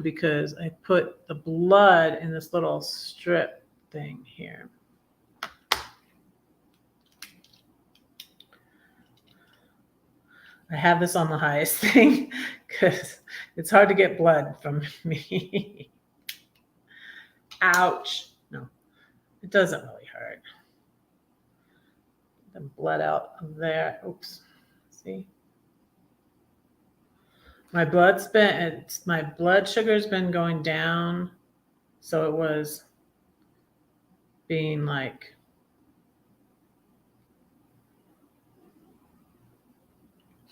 A: Because I put the blood in this little strip thing here. I have this on the highest thing because it's hard to get blood from me. Ouch. No. It doesn't really hurt. The blood out of there. Oops. See? My blood sugar's been going down. So it was being like,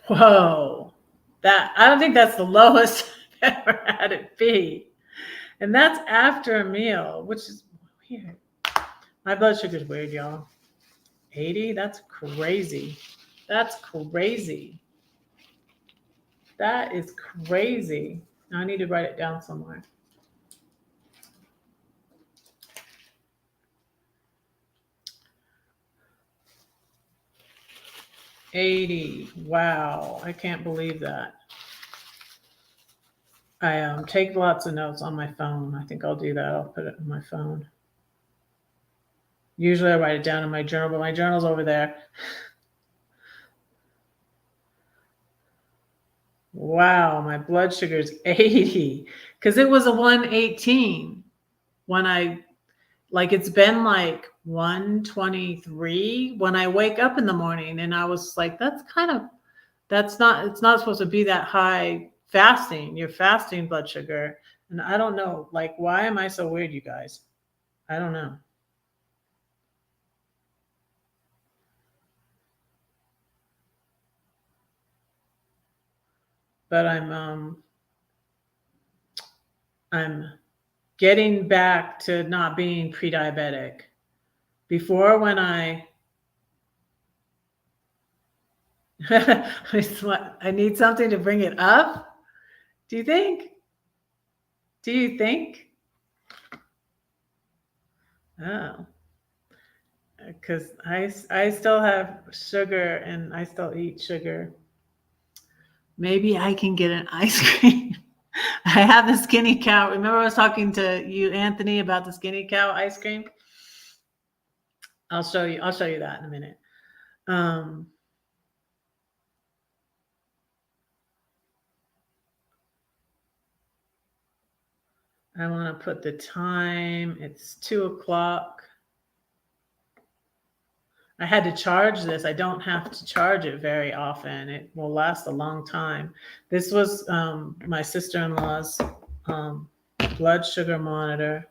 A: whoa, I don't think that's the lowest I've ever had it be. And that's after a meal, which is weird. My blood sugar's weird, y'all. 80? That's crazy. That's crazy. That is crazy. Now I need to write it down somewhere. $80. Wow, I can't believe that. I take lots of notes on my phone. I think I'll do that. I'll put it in my phone. Usually I write it down in my journal, but my journal's over there. Wow, my blood sugar's 80 because it was a 118 when it's been like 123 when I wake up in the morning, and I was like, it's not supposed to be that high fasting. You're fasting blood sugar. And I don't know, like, why am I so weird, you guys? I don't know. But I'm getting back to not being pre-diabetic. Before, when I need something to bring it up. Do you think? Oh, because I still have sugar and I still eat sugar. Maybe I can get an ice cream. I have the Skinny Cow. Remember I was talking to you, Anthony, about the Skinny Cow ice cream? I'll show you that in a minute. I want to put the time. It's 2:00. I had to charge this. I don't have to charge it very often. It will last a long time. This was my sister-in-law's blood sugar monitor.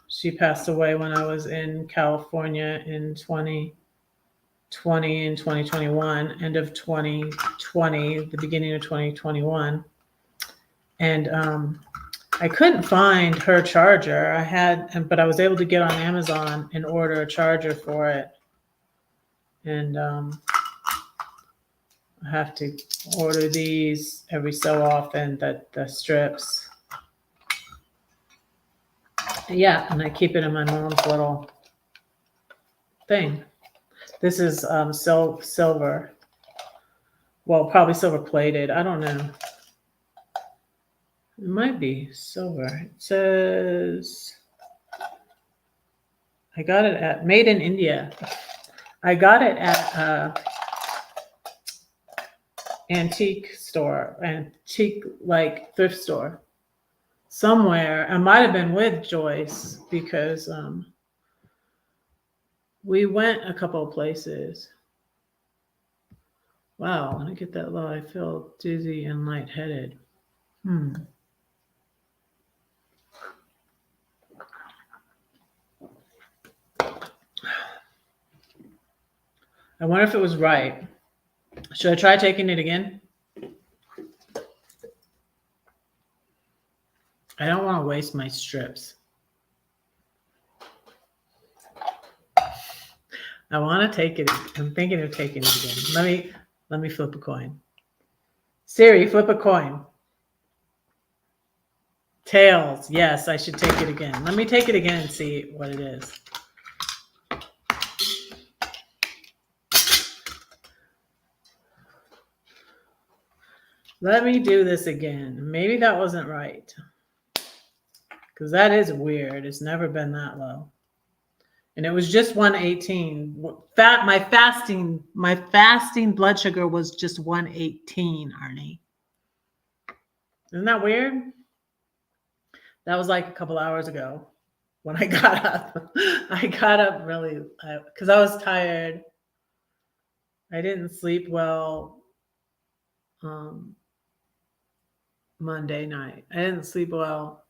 A: She passed away when I was in California in 2020 and 2021, end of 2020, the beginning of 2021. And I couldn't find her charger. But I was able to get on Amazon and order a charger for it. And I have to order these every so often, the strips. Yeah, and I keep it in my mom's little thing. This is silver. Well, probably silver plated. I don't know. It might be silver. It says, I got it at Made in India. I got it at antique like thrift store somewhere. I might have been with Joyce because we went a couple of places. Wow, when I get that low, I feel dizzy and lightheaded. I wonder if it was right. Should I try taking it again? I don't want to waste my strips. I want to take it. I'm thinking of taking it again. Let me flip a coin. Siri, flip a coin. Tails. Yes, I should take it again. Let me take it again and see what it is. Let me do this again. Maybe that wasn't right. Because that is weird. It's never been that low. And it was just 118. My fasting blood sugar was just 118, Arnie. Isn't that weird? That was like a couple hours ago when I got up. I got up really because I was tired. I didn't sleep well Monday night. I didn't sleep well.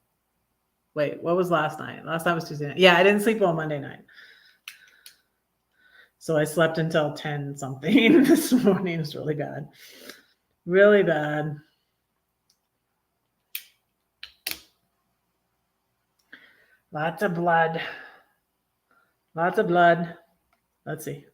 A: Wait, what was last night? Last night was Tuesday night. Yeah, I didn't sleep well Monday night. So I slept until 10 something this morning. It was really bad. Really bad. Lots of blood. Lots of blood. Let's see.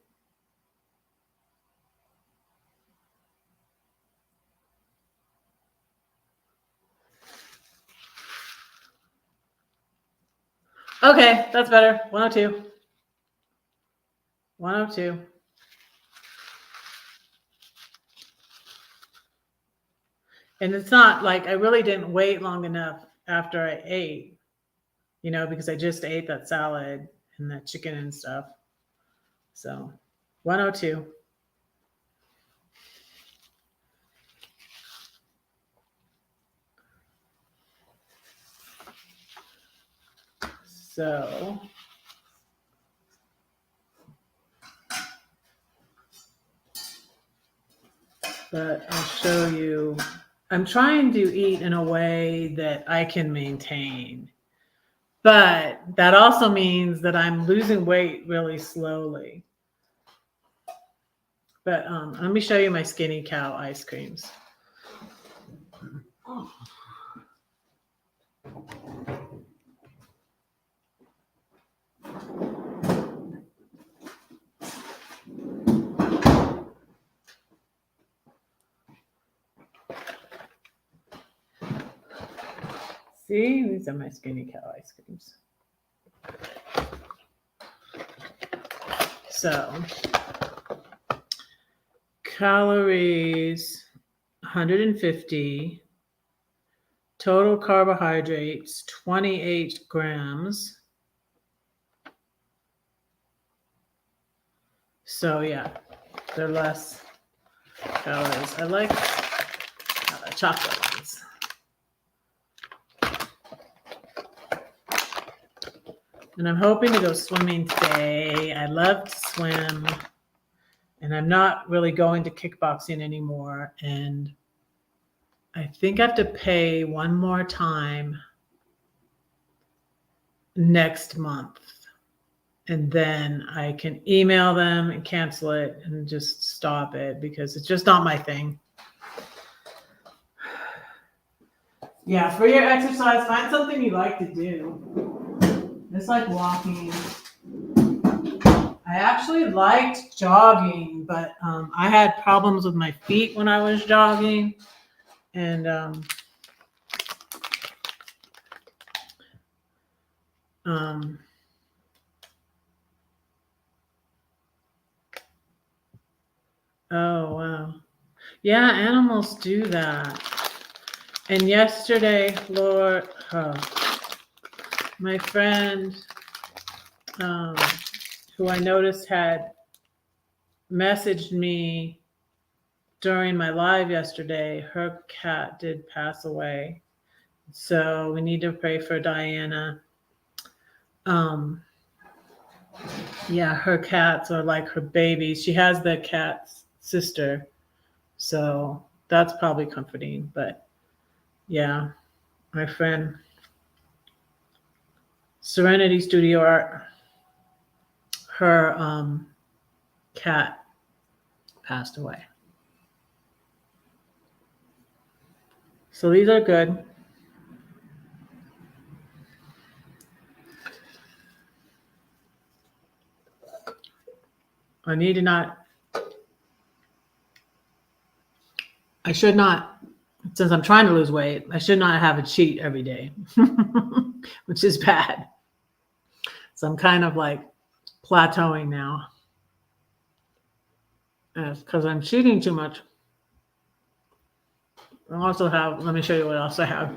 A: Okay, that's better. 102. 102. And it's not like I really didn't wait long enough after I ate, because I just ate that salad and that chicken and stuff. So 102. So but I'll show you. I'm trying to eat in a way that I can maintain. But that also means that I'm losing weight really slowly. But let me show you my Skinny Cow ice creams. See, these are my Skinny Cow ice creams. So, calories 150, total carbohydrates 28 grams. So yeah, they're less calories. I like the chocolate ones. And I'm hoping to go swimming today. I love to swim. And I'm not really going to kickboxing anymore. And I think I have to pay one more time next month. And then I can email them and cancel it and just stop it because it's just not my thing. Yeah, for your exercise, find something you like to do. It's like walking. I actually liked jogging, but I had problems with my feet when I was jogging. And oh, wow. Yeah, animals do that. And yesterday, Lord, my friend, who I noticed had messaged me during my live yesterday, her cat did pass away. So we need to pray for Diana. Yeah, her cats are like her babies. She has the cat's sister. So that's probably comforting. But yeah, my friend, Serenity Studio Art, her cat passed away. So these are good. I should not, since I'm trying to lose weight, I should not have a cheat every day, which is bad. So I'm kind of like plateauing now because I'm cheating too much. I also have, let me show you what else I have.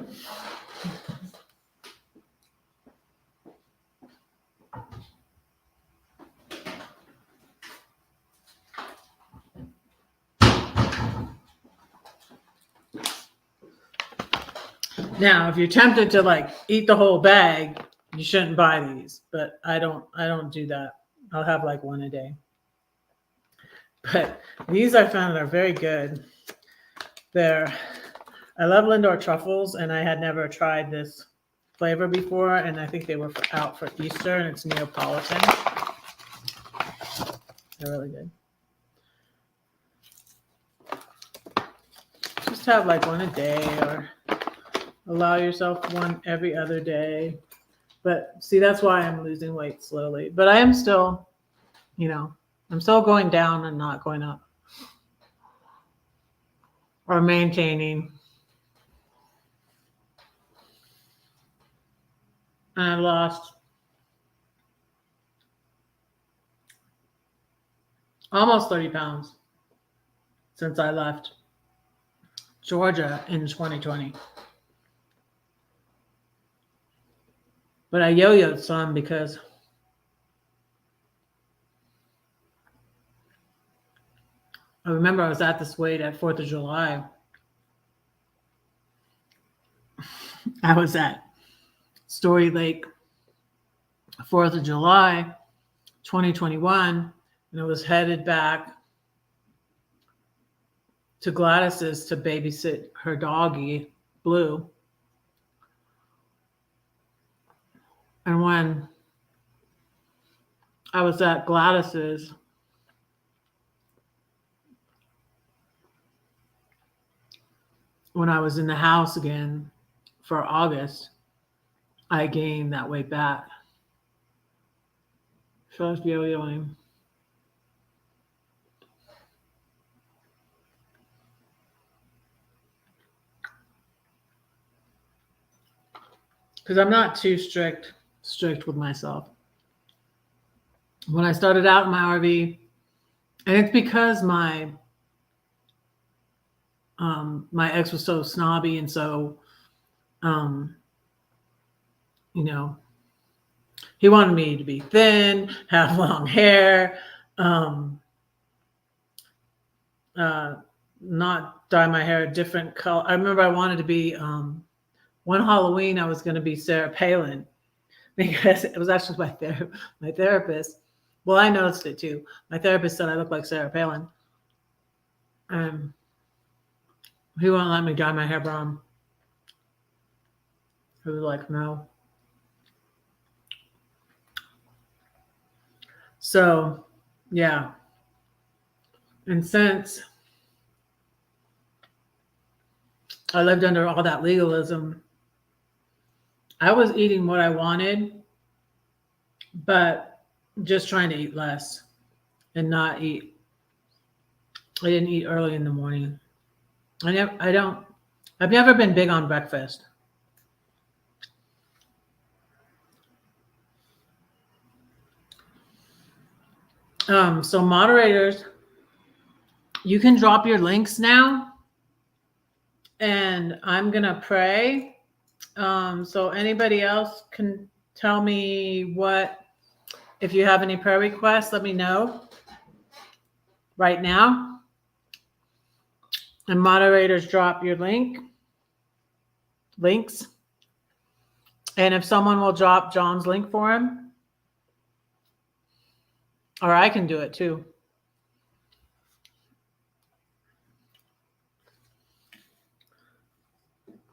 A: Now, if you're tempted to like eat the whole bag, you shouldn't buy these, but I don't do that. I'll have like one a day. But these I found are very good. I love Lindor truffles, and I had never tried this flavor before, and I think they were out for Easter, and it's Neapolitan. They're really good. Just have like one a day, or allow yourself one every other day. But see, that's why I'm losing weight slowly. But I am still, I'm still going down and not going up. Or maintaining. And I lost almost 30 pounds since I left Georgia in 2020. But I yo-yoed some because I remember I was at this weight at 4th of July. I was at Story Lake 4th of July 2021, and I was headed back to Gladys's to babysit her doggie, Blue. And when I was at Gladys's, when I was in the house again for August, I gained that weight back. So I was yo-yoing. Because I'm not too strict with myself. When I started out in my RV, and it's because my ex was so snobby, and so he wanted me to be thin, have long hair, not dye my hair a different color. I remember I wanted to be one Halloween I was going to be Sarah Palin, because it was actually my therapist. Well, I noticed it too. My therapist said I looked like Sarah Palin. He wouldn't let me dye my hair brown. He was like, no. So, yeah. And since I lived under all that legalism, I was eating what I wanted, but just trying to eat less and not eat. I didn't eat early in the morning. I've never been big on breakfast. So moderators, you can drop your links now, and I'm going to pray. So anybody else can tell me if you have any prayer requests, let me know right now. And moderators, drop your links. And if someone will drop John's link for him, or I can do it too.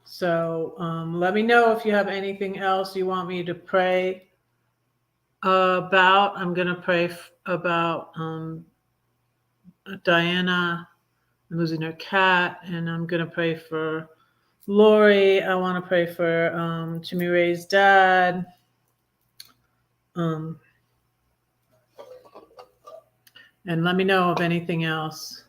A: So let me know if you have anything else you want me to pray about. I'm going to pray about Diana losing her cat, and I'm going to pray for Lori. I want to pray for Jimmy Ray's dad. And let me know of anything else.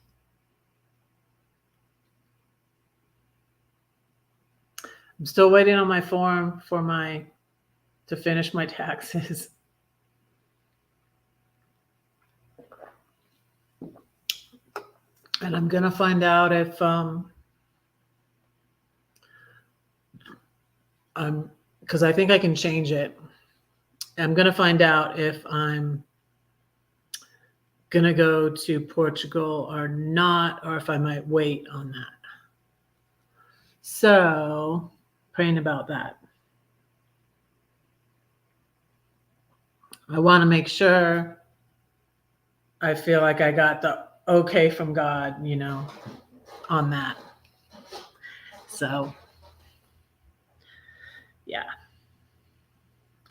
A: I'm still waiting on my form to finish my taxes. And I'm going to find out if because I think I can change it. I'm going to find out if I'm going to go to Portugal or not, or if I might wait on that. So praying about that. I want to make sure I feel like I got the okay from God, on that. So, yeah.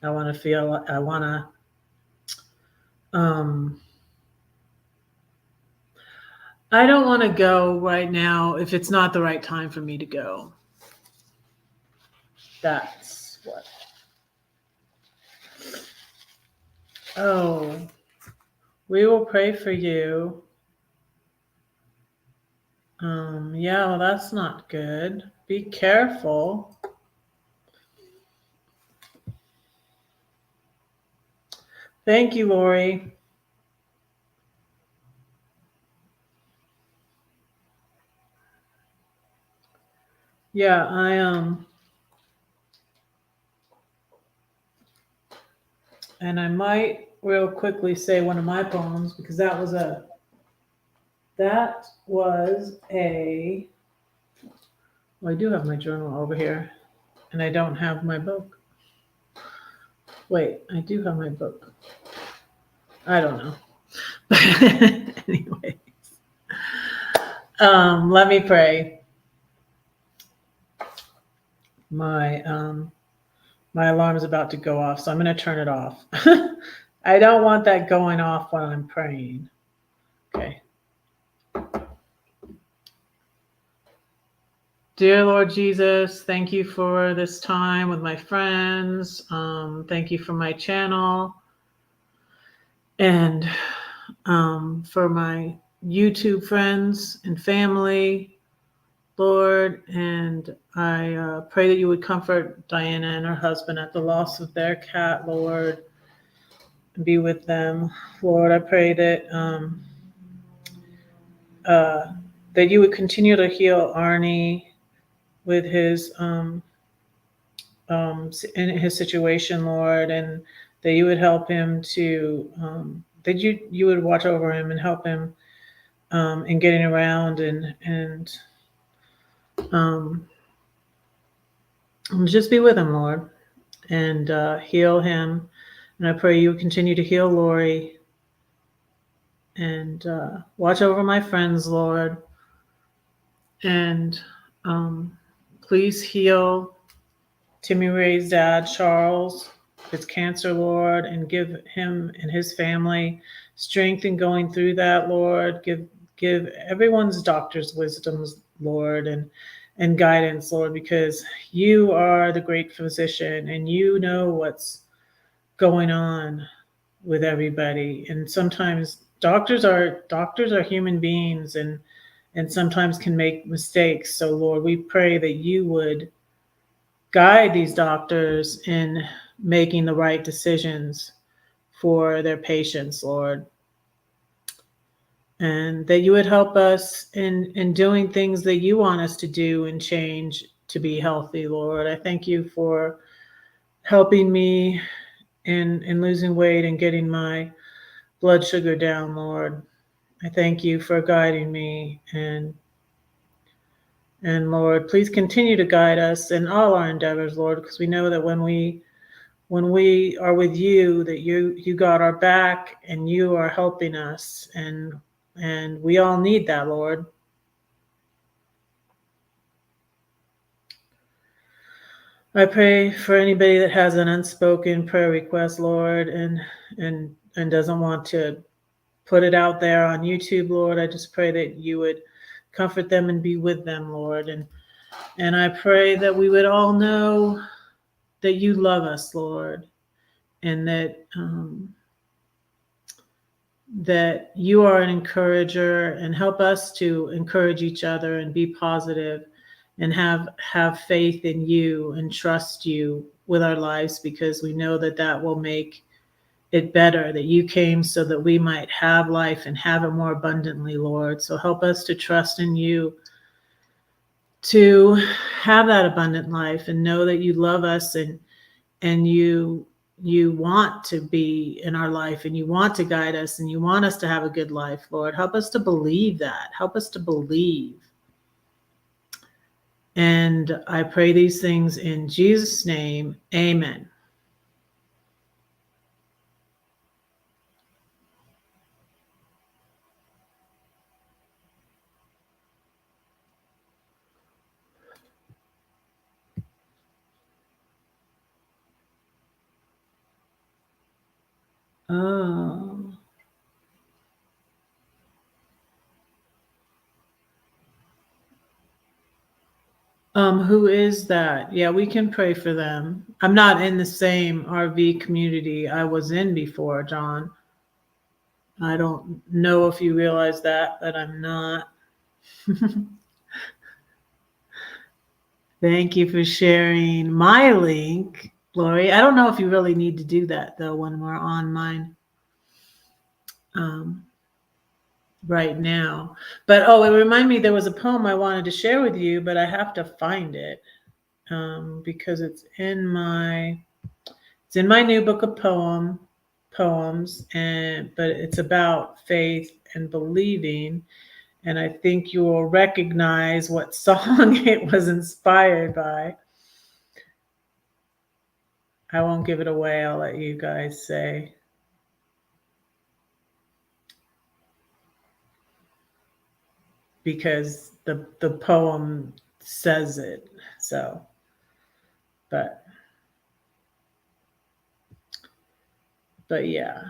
A: I want to I don't want to go right now if it's not the right time for me to go. That's what. Oh, we will pray for you. Yeah, well, that's not good. Be careful. Thank you, Lori. Yeah, and I might real quickly say one of my poems because that was a well, I do have my journal over here and I don't have my book. Wait, I do have my book. I don't know. Anyways, let me pray. My alarm is about to go off, so I'm going to turn it off. I don't want that going off when I'm praying. Okay. Dear Lord Jesus, thank you for this time with my friends. Thank you for my channel and for my YouTube friends and family, Lord. And I pray that you would comfort Diana and her husband at the loss of their cat, Lord, and be with them. Lord, I pray that that you would continue to heal Arnie with his in his situation, Lord, and that you would help him to that you would watch over him and help him in getting around and just be with him, Lord, and heal him. And I pray you would continue to heal Lori and watch over my friends, Lord, and please heal Timmy Ray's dad, Charles, his cancer, Lord, and give him and his family strength in going through that, Lord. Give everyone's doctors wisdoms, Lord, and guidance, Lord, because you are the great physician and you know what's going on with everybody. And sometimes doctors are human beings and sometimes can make mistakes. So Lord, we pray that you would guide these doctors in making the right decisions for their patients, Lord. And that you would help us in doing things that you want us to do and change to be healthy, Lord. I thank you for helping me in losing weight and getting my blood sugar down, Lord. I thank you for guiding me and Lord, please continue to guide us in all our endeavors, Lord, because we know that when we are with you, that you got our back and you are helping us, and we all need that, Lord. I pray for anybody that has an unspoken prayer request, Lord, and doesn't want to put it out there on YouTube, Lord. I just pray that you would comfort them and be with them, Lord. And I pray that we would all know that you love us, Lord, and that you are an encourager, and help us to encourage each other and be positive and have faith in you and trust you with our lives, because we know that will make it better, that you came so that we might have life and have it more abundantly, Lord. So help us to trust in you to have that abundant life and know that you love us and you want to be in our life and you want to guide us and you want us to have a good life, Lord. Help us to believe that. Help us to believe And I pray these things in Jesus' name. Amen. Oh. Who is that? Yeah, we can pray for them. I'm not in the same RV community I was in before, John. I don't know if you realize that, but I'm not. Thank you for sharing my link, Lori. I don't know if you really need to do that though when we're on mine right now. But oh, it reminded me there was a poem I wanted to share with you, but I have to find it because it's in my new book of poems, but it's about faith and believing. And I think you will recognize what song it was inspired by. I won't give it away. I'll let you guys say. Because the poem says it. So, but yeah.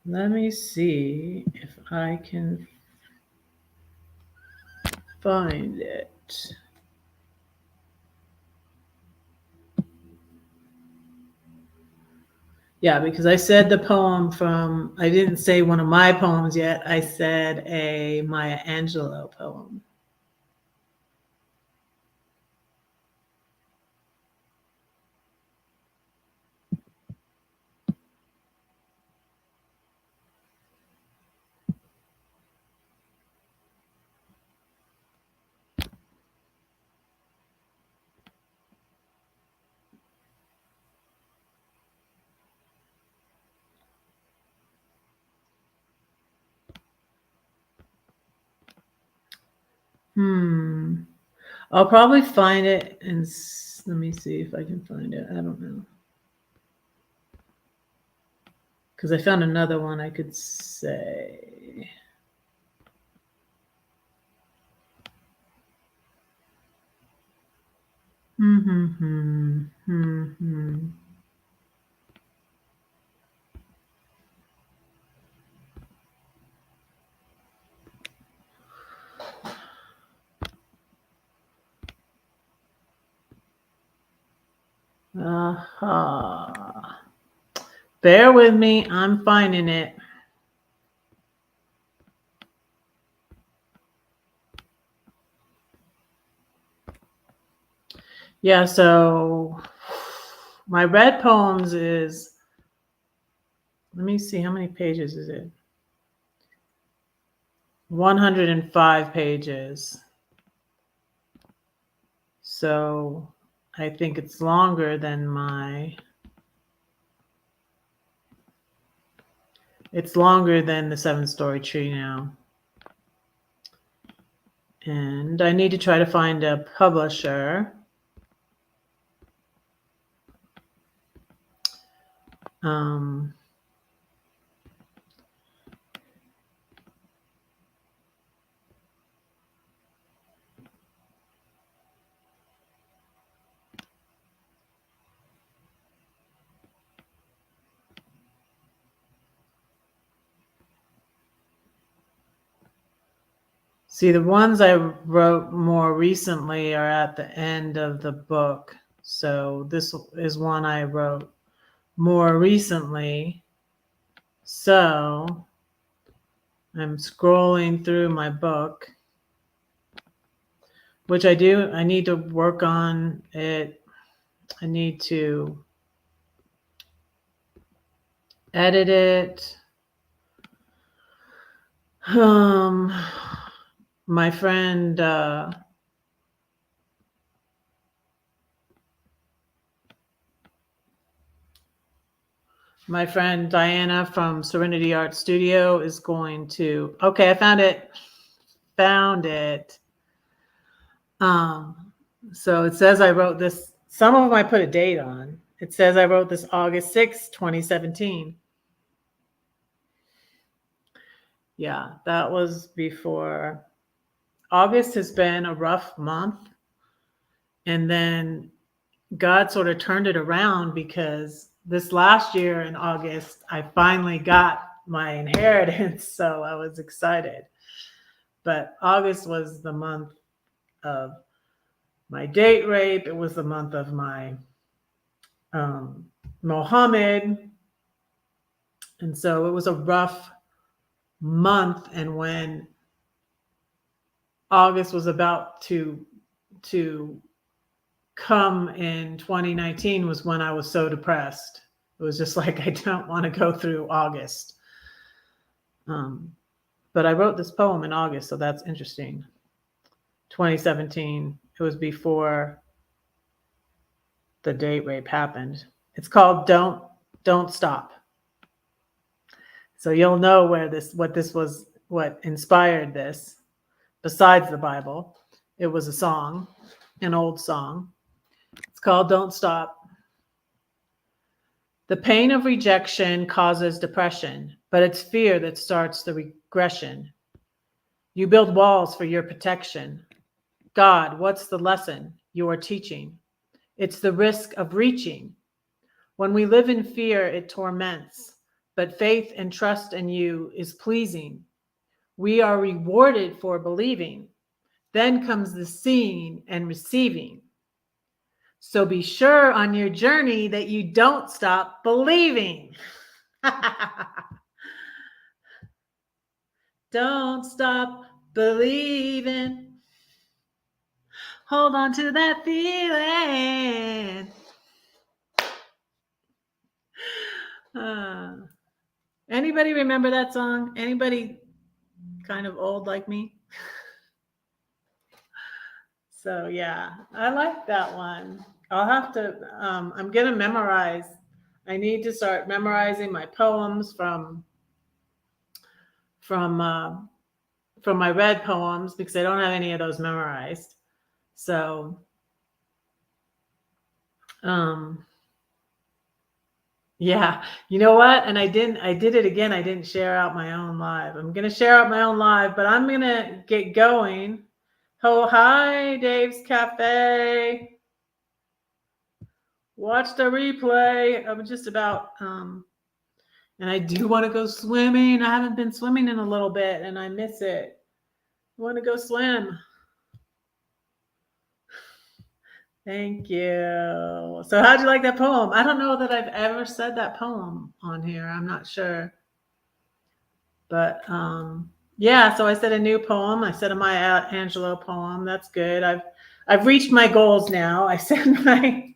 A: Let me see if I can find it. Yeah, because I said the poem from, I didn't say one of my poems yet. I said a Maya Angelou poem. I'll probably find it and let me see if I can find it. I don't know. Because I found another one I could say. Bear with me. I'm finding it. Yeah, so my red poems is, let me see, how many pages is it? 105 pages. So I think it's longer than it's longer than the 7-Story Tree now. And I need to try to find a publisher. See, the ones I wrote more recently are at the end of the book. So this is one I wrote more recently. So I'm scrolling through my book, which I do. I need to work on it. I need to edit it. My friend My friend Diana from Serenity Art Studio is going to, okay, I found it. So it says I wrote this, some of them I put a date on. It says I wrote this August 6, 2017. Yeah, that was before. August has been a rough month. And then God sort of turned it around because this last year in August, I finally got my inheritance. So I was excited. But August was the month of my date rape. It was the month of my Mohammed. And so it was a rough month. And when August was about to come in 2019 was when I was so depressed. It was just like, I don't want to go through August. But I wrote this poem in August, so that's interesting. 2017, it was before the date rape happened. It's called Don't Stop. So you'll know what inspired this. Besides the Bible, it was a song, an old song. It's called Don't Stop. The pain of rejection causes depression, but it's fear that starts the regression. You build walls for your protection. God, what's the lesson you are teaching? It's the risk of reaching. When we live in fear, it torments, but faith and trust in you is pleasing. We are rewarded for believing. Then comes the seeing and receiving. So be sure on your journey that you don't stop believing. Don't stop believing. Hold on to that feeling. Anybody remember that song? Anybody kind of old like me? So yeah, I like that one. I'll have to, I'm going to memorize. I need to start memorizing my poems from my read poems because I don't have any of those memorized. So, yeah, you know what? And I did it again. I didn't share out my own live. I'm going to share out my own live, but I'm going to get going. Oh, hi, Dave's Cafe. Watch the replay. I'm just about, and I do want to go swimming. I haven't been swimming in a little bit and I miss it. I want to go swim. Thank you. So how'd you like that poem? I don't know that I've ever said that poem on here. I'm not sure. But yeah, so I said a new poem. I said a Maya Angelou poem. That's good. I've reached my goals now. I said my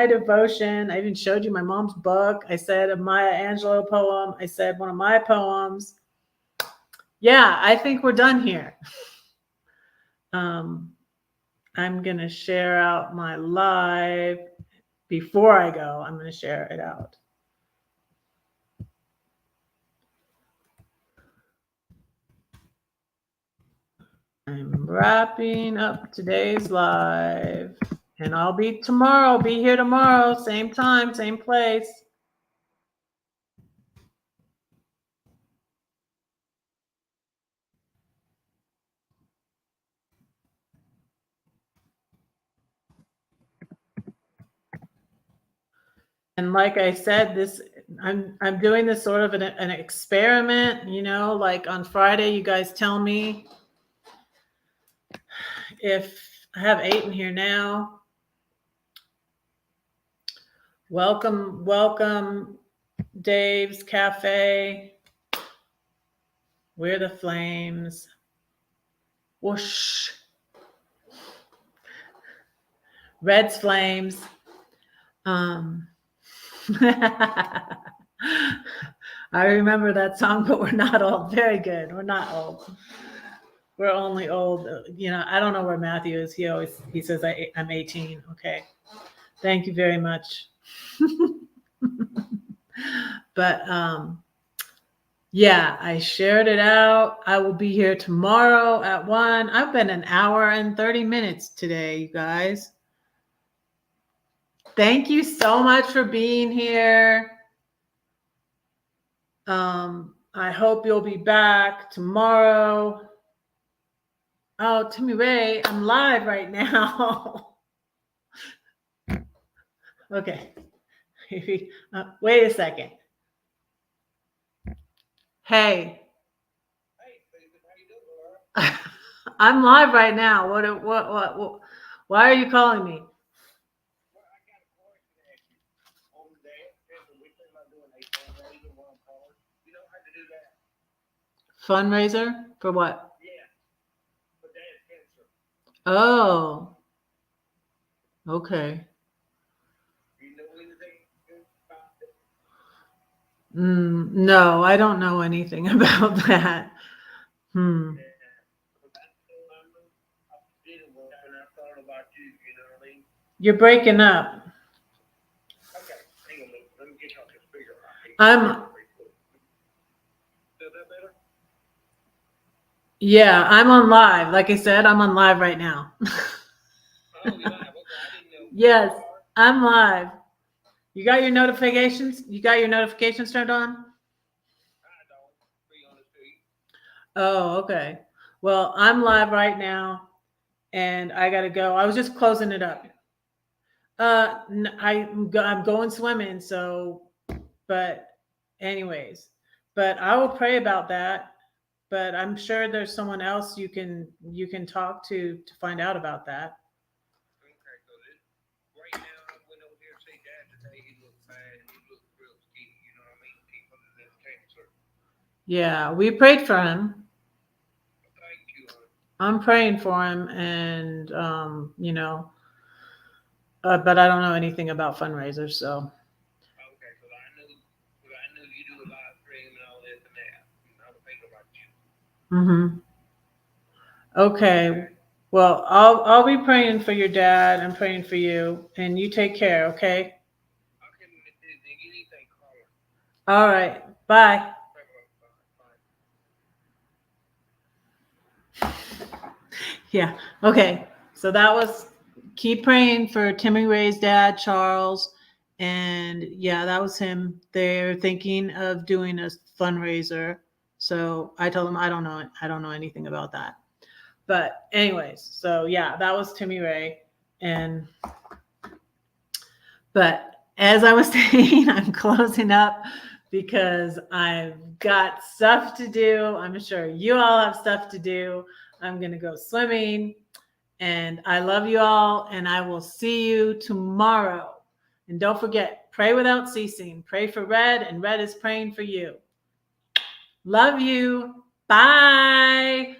A: devotion. I even showed you my mom's book. I said a Maya Angelou poem. I said one of my poems. Yeah, I think we're done here. I'm going to share out my live. Before I go, I'm going to share it out. I'm wrapping up today's live. And I'll be here tomorrow, same time, same place. And like I said, I'm doing this sort of an experiment, like on Friday, you guys tell me if I have 8 in here now. Welcome, Dave's Cafe. We're the flames. Whoosh. Red's flames. I remember that song, but we're not old. Very good. We're not old. We're only old. I don't know where Matthew is. He says I'm 18. Okay. Thank you very much. But yeah, I shared it out. I will be here tomorrow at 1. I've been an hour and 30 minutes today, you guys. Thank you so much for being here. I hope you'll be back tomorrow. Oh, Timmy Ray, I'm live right now. Okay. Wait a second. Hey. I'm live right now. What? Why are you calling me? Fundraiser for what? Oh. Okay. No, I don't know anything about that. You're breaking up. Yeah, I'm on live. Like I said, I'm on live right now. Yes, I'm live. You got your notifications? You got your notifications turned on? Oh, okay. Well, I'm live right now and I got to go. I was just closing it up. I'm going swimming. So, but anyways, but I will pray about that. But I'm sure there's someone else you can talk to find out about that.
D: Right now, I went over here to see Dad today. He looked bad. He looked real skinny. You know what I mean? He put it in cancer.
A: Yeah, we prayed for him.
D: Thank you.
A: I'm praying for him, and but I don't know anything about fundraisers, so.
D: Okay, so I knew you do a live stream and all this and that. I was thinking about you.
A: Okay. Well, I'll be praying for your dad. I'm praying for you, and you take care. Okay.
D: Okay, anything, call her.
A: All right. Bye. Yeah. Okay. So that was, keep praying for Timmy Ray's dad, Charles. And yeah, that was him. They're thinking of doing a fundraiser. So I told him I don't know anything about that. But anyways, so yeah, that was Timmy Ray. But as I was saying, I'm closing up because I've got stuff to do. I'm sure you all have stuff to do. I'm going to go swimming, and I love you all, and I will see you tomorrow. And don't forget, pray without ceasing. Pray for Red, and Red is praying for you. Love you. Bye.